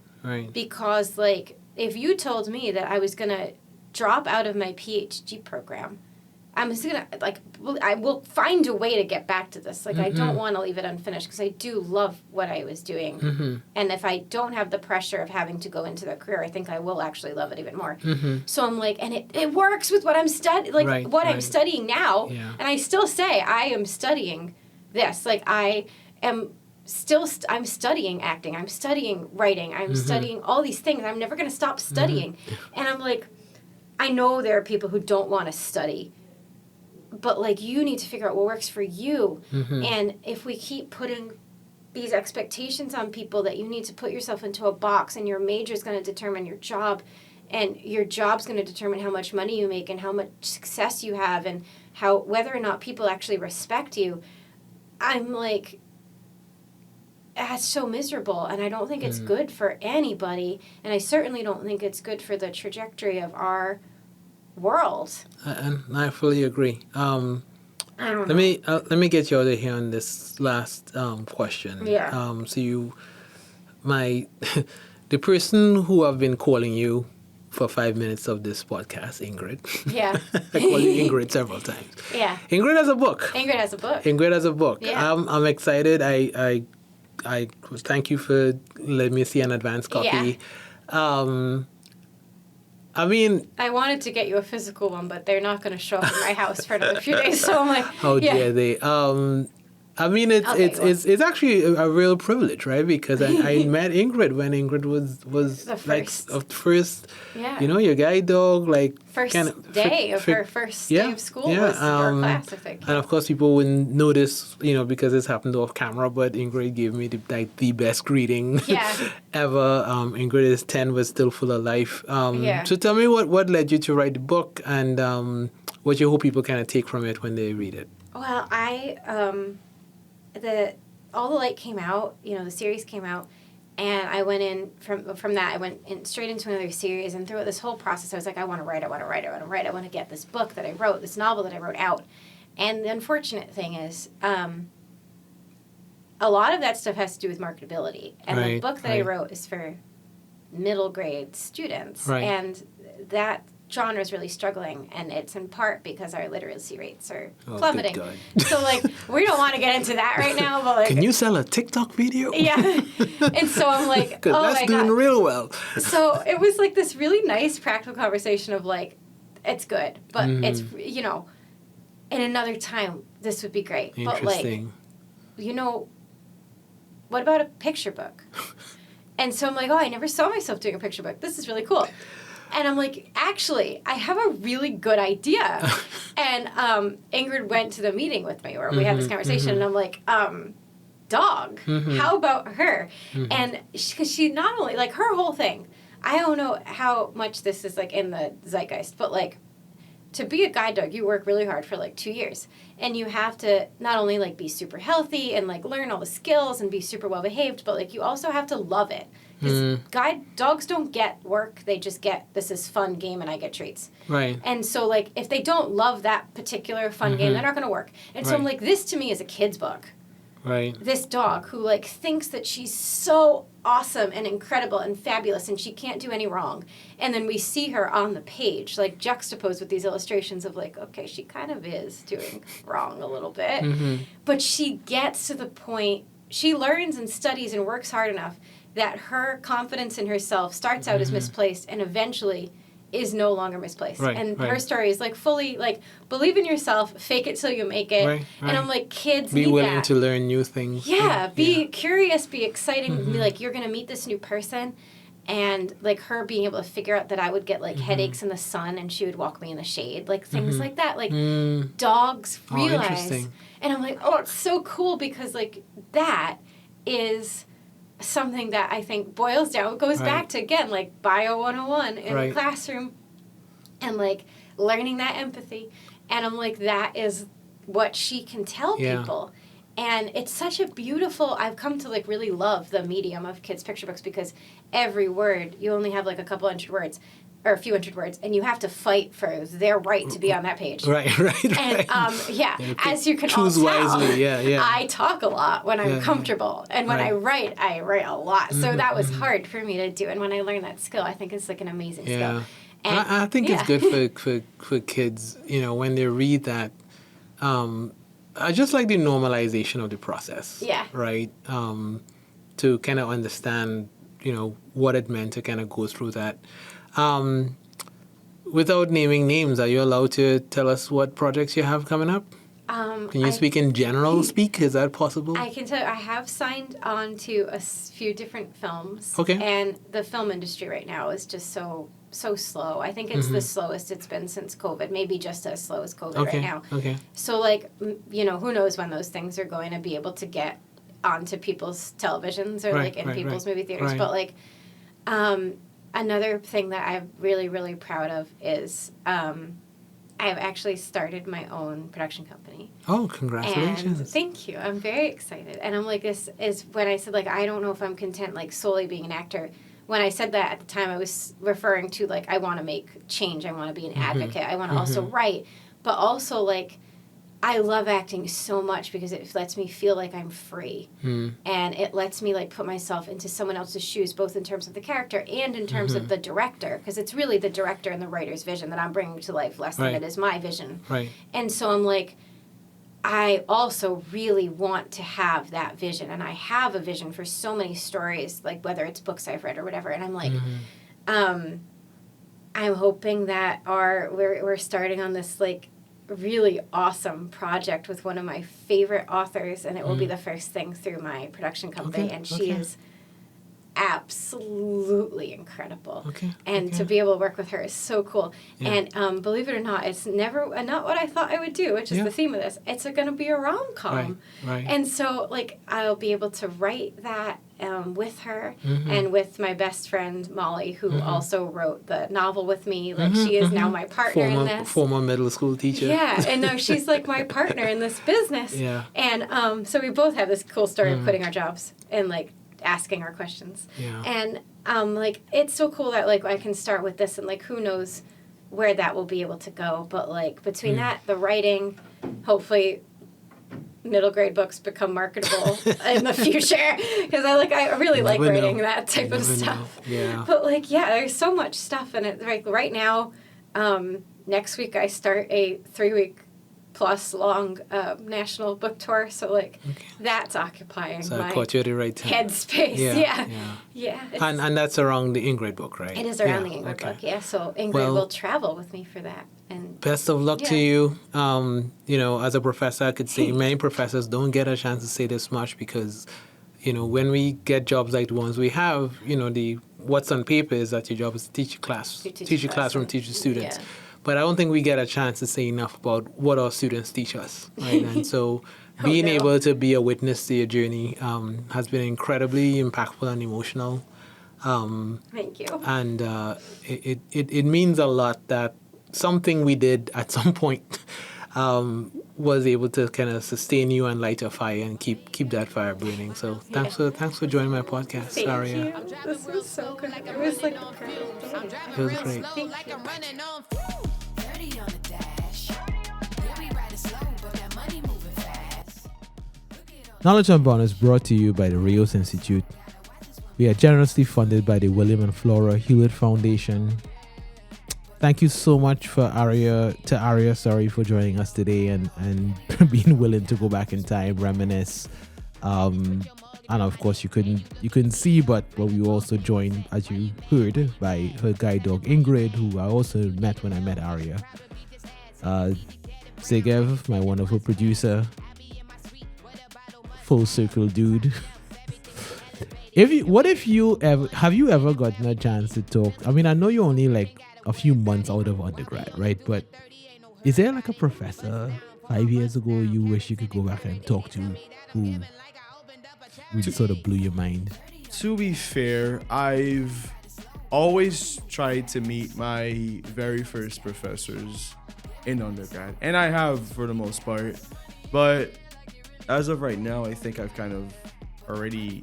Because, like, if you told me that I was going to drop out of my PhD program, I'm just going to, like, I will find a way to get back to this. Like, I don't want to leave it unfinished because I do love what I was doing. And if I don't have the pressure of having to go into that career, I think I will actually love it even more. So I'm like, and it works with what I'm studying, like, I'm studying now. And I still say I am studying this. Like, I am still, I'm studying acting. I'm studying writing. I'm studying all these things. I'm never going to stop studying. And I'm like, I know there are people who don't want to study, but, like, you need to figure out what works for you. And if we keep putting these expectations on people that you need to put yourself into a box, and your major is going to determine your job, and your job's going to determine how much money you make and how much success you have and how whether or not people actually respect you, I'm like, that's so miserable, and I don't think it's good for anybody, and I certainly don't think it's good for the trajectory of our world. And I fully agree. I don't know. Let me get you out of here on this last question. Yeah. So the person who have been calling you for 5 minutes of this podcast, Ingrid. Yeah. I call you Ingrid several times. Yeah. Ingrid has a book. Ingrid has a book. Ingrid has a book. Yeah. I'm excited. I thank you for letting me see an advance copy. Yeah. I mean, I wanted to get you a physical one, but they're not going to show up in my house for another few days. So I'm like, how dare they? I mean, it's actually a real privilege, right? Because I met Ingrid when Ingrid was The like first. of first, Yeah. your guide dog, like First kind day of her first day of school was your class, I think. And of course, people wouldn't notice, because it's happened off camera. But Ingrid gave me the best greeting ever. Ingrid is 10, but still full of life. So tell me what led you to write the book, and what you hope people kind of take from it when they read it. Well, All the Light came out, the series came out, and I went in from that. I went in straight into another series, and throughout this whole process, I was like, I want to write. I want to get this book that I wrote, this novel that I wrote out. And the unfortunate thing is, a lot of that stuff has to do with marketability, and the book that I wrote is for middle grade students, and that genre is really struggling, and it's in part because our literacy rates are plummeting. So we don't want to get into that right now, but can you sell a TikTok video? Yeah. And so I'm like, because that's doing real well. So it was this really nice practical conversation of it's good, but it's in another time this would be great. Interesting. But what about a picture book? And so I'm like, I never saw myself doing a picture book. This is really cool. And I'm like, actually, I have a really good idea. And Ingrid went to the meeting with me where we had this conversation, and I'm like, dog, how about her? And because she not only, her whole thing, I don't know how much this is, in the zeitgeist, but, to be a guide dog, you work really hard for, 2 years. And you have to not only, be super healthy and, learn all the skills and be super well-behaved, but, you also have to love it. Because guide dogs don't get work. They just get, this is fun game and I get treats. Right. And so, if they don't love that particular fun game, they're not going to work. And so I'm like, this to me is a kid's book. Right. This dog who, thinks that she's so awesome and incredible and fabulous and she can't do any wrong. And then we see her on the page, juxtaposed with these illustrations of, okay, she kind of is doing wrong a little bit. But she gets to the point, she learns and studies and works hard enough that her confidence in herself starts out as misplaced and eventually is no longer misplaced. Her story is fully believe in yourself, fake it till you make it. And I'm like, kids be need willing that. to learn new things. Be curious, be exciting, be you're gonna meet this new person. And her being able to figure out that I would get headaches in the sun and she would walk me in the shade, things like that. Dogs realize. And I'm like, it's so cool because that is something that I think boils down, goes back to, again, Bio 101 in the classroom and, learning that empathy. And I'm like, that is what she can tell people. And it's such a beautiful, I've come to, really love the medium of kids' picture books because every word, you only have, a couple hundred words. Or a few hundred words, and you have to fight for their right to be on that page. Right. And, as you can choose all tell, wisely, I talk a lot when I'm comfortable. And when I write a lot. So that was hard for me to do. And when I learned that skill, I think it's, an amazing skill. And I think it's good for kids, when they read that. I just like the normalization of the process. Yeah. Right? To kind of understand, what it meant to kind of go through that. Without naming names, are you allowed to tell us what projects you have coming up? Can you speak in general speak? Is that possible? I can tell you, I have signed on to a few different films. Okay. And the film industry right now is just so slow. I think it's the slowest it's been since COVID, maybe just as slow as COVID right now. Okay. So, who knows when those things are going to be able to get onto people's televisions or, in people's movie theaters. But, another thing that I'm really, really proud of is I've actually started my own production company. Oh, congratulations. And thank you. I'm very excited. And I'm like, this is when I said, I don't know if I'm content, solely being an actor. When I said that at the time, I was referring to, I want to make change. I want to be an advocate. I want to also write. But also, I love acting so much because it lets me feel like I'm free. And it lets me like put myself into someone else's shoes, both in terms of the character and in terms of the director, because it's really the director and the writer's vision that I'm bringing to life less than it is my vision. Right. And so I'm like, I also really want to have that vision, and I have a vision for so many stories, like whether it's books I've read or whatever, and I'm like, I'm hoping that we're starting on this like really awesome project with one of my favorite authors, and it will be the first thing through my production company, and she is absolutely incredible. And to be able to work with her is so cool. And believe it or not, it's never not what I thought I would do, which is the theme of this. It's going to be a rom-com. Right. And so like I'll be able to write that with her and with my best friend Molly, who also wrote the novel with me. Like she is now my partner in this. Former middle school teacher. Yeah, and now she's like my partner in this business. Yeah. And so we both have this cool story of quitting our jobs and like asking our questions. Yeah. And like it's so cool that like I can start with this, and like who knows where that will be able to go. But like between that, the writing, hopefully middle grade books become marketable in the future, because I really like writing that type of stuff. Yeah. But like there's so much stuff in it. Like right now, next week I start a 3-week plus long national book tour, so like that's occupying So my I caught you at the right time. headspace. Yeah. And that's around the Ingrid book, right? It is around the Ingrid book, yeah. So Ingrid will travel with me for that. And best of luck to you. As a professor, I could say many professors don't get a chance to say this much because, when we get jobs like the ones we have, the what's on paper is that your job is to teach your class, teach your classroom, teach your students. Yeah. But I don't think we get a chance to say enough about what our students teach us, right? And so being able to be a witness to your journey has been incredibly impactful and emotional. Thank you. And it means a lot that something we did at some point was able to kind of sustain you and light a fire and keep that fire burning. So thanks for joining my podcast, Thank Aria. you. This was so good. It was like a great day. It was great. Thank you. Knowledge Unbound is brought to you by the Rios Institute. We are generously funded by the William and Flora Hewlett Foundation. Thank you so much for Aria for joining us today and being willing to go back in time, reminisce. And of course you couldn't see, but we were also joined, as you heard, by her guide dog Ingrid, who I also met when I met Aria. Segev, my wonderful producer, full circle dude. Have you ever gotten a chance to talk? I mean, I know you're only like a few months out of undergrad, right? But is there like a professor 5 years ago you wish you could go back and talk to who really sort of blew your mind? To be fair, I've always tried to meet my very first professors in undergrad, and I have for the most part. But as of right now, I think I've kind of already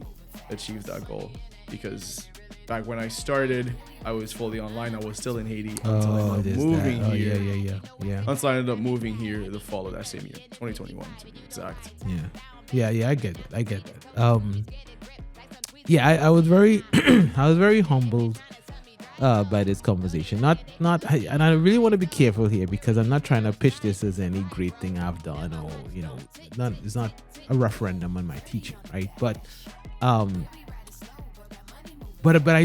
achieved that goal, because back when I started, I was fully online. I was still in Haiti until I ended up moving here. Yeah. Until I ended up moving here the fall of that same year, 2021 to be exact. Yeah. I get that. I was very, I was very humbled by this conversation. And I really want to be careful here, because I'm not trying to pitch this as any great thing I've done, or it's not a referendum on my teaching, right? But I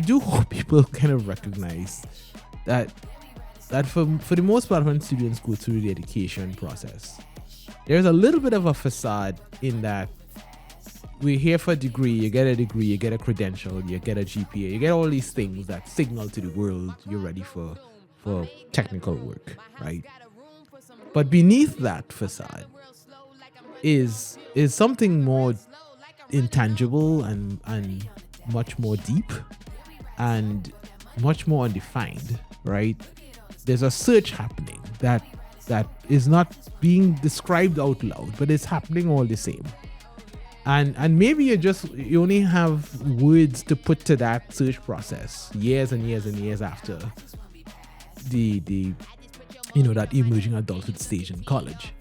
do hope people kind of recognize that for the most part, when students go through the education process, there's a little bit of a facade in that we're here for a degree, you get a credential, you get a GPA, you get all these things that signal to the world you're ready for technical work, right? But beneath that facade is something more intangible and much more deep and much more undefined, right? There's a search happening that is not being described out loud, but it's happening all the same. And maybe you only have words to put to that search process years and years and years after the that emerging adulthood stage in college.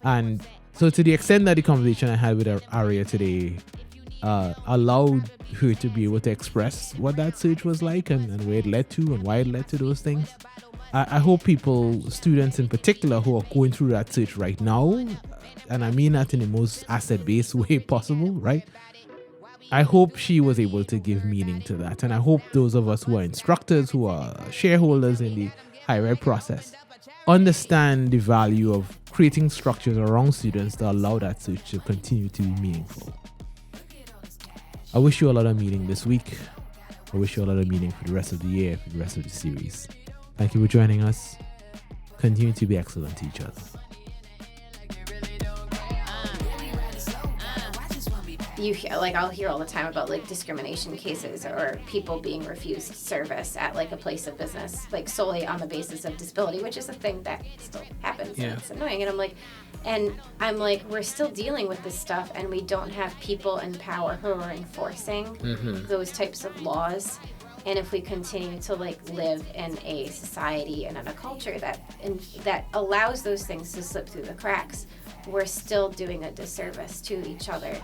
And so to the extent that the conversation I had with Aria today allowed her to be able to express what that search was like and where it led to and why it led to those things, I hope people, students in particular, who are going through that search right now, and I mean that in the most asset-based way possible, right? I hope she was able to give meaning to that. And I hope those of us who are instructors, who are shareholders in the higher ed process, understand the value of creating structures around students that allow that search to continue to be meaningful. I wish you a lot of meaning this week. I wish you a lot of meaning for the rest of the year, for the rest of the series. Thank you for joining us. Continue to be excellent to each other. I'll hear all the time about like discrimination cases or people being refused service at like a place of business, like solely on the basis of disability, which is a thing that still happens. Yeah. And it's annoying. And I'm like, we're still dealing with this stuff, and we don't have people in power who are enforcing those types of laws. And if we continue to like live in a society and in a culture that allows those things to slip through the cracks, we're still doing a disservice to each other.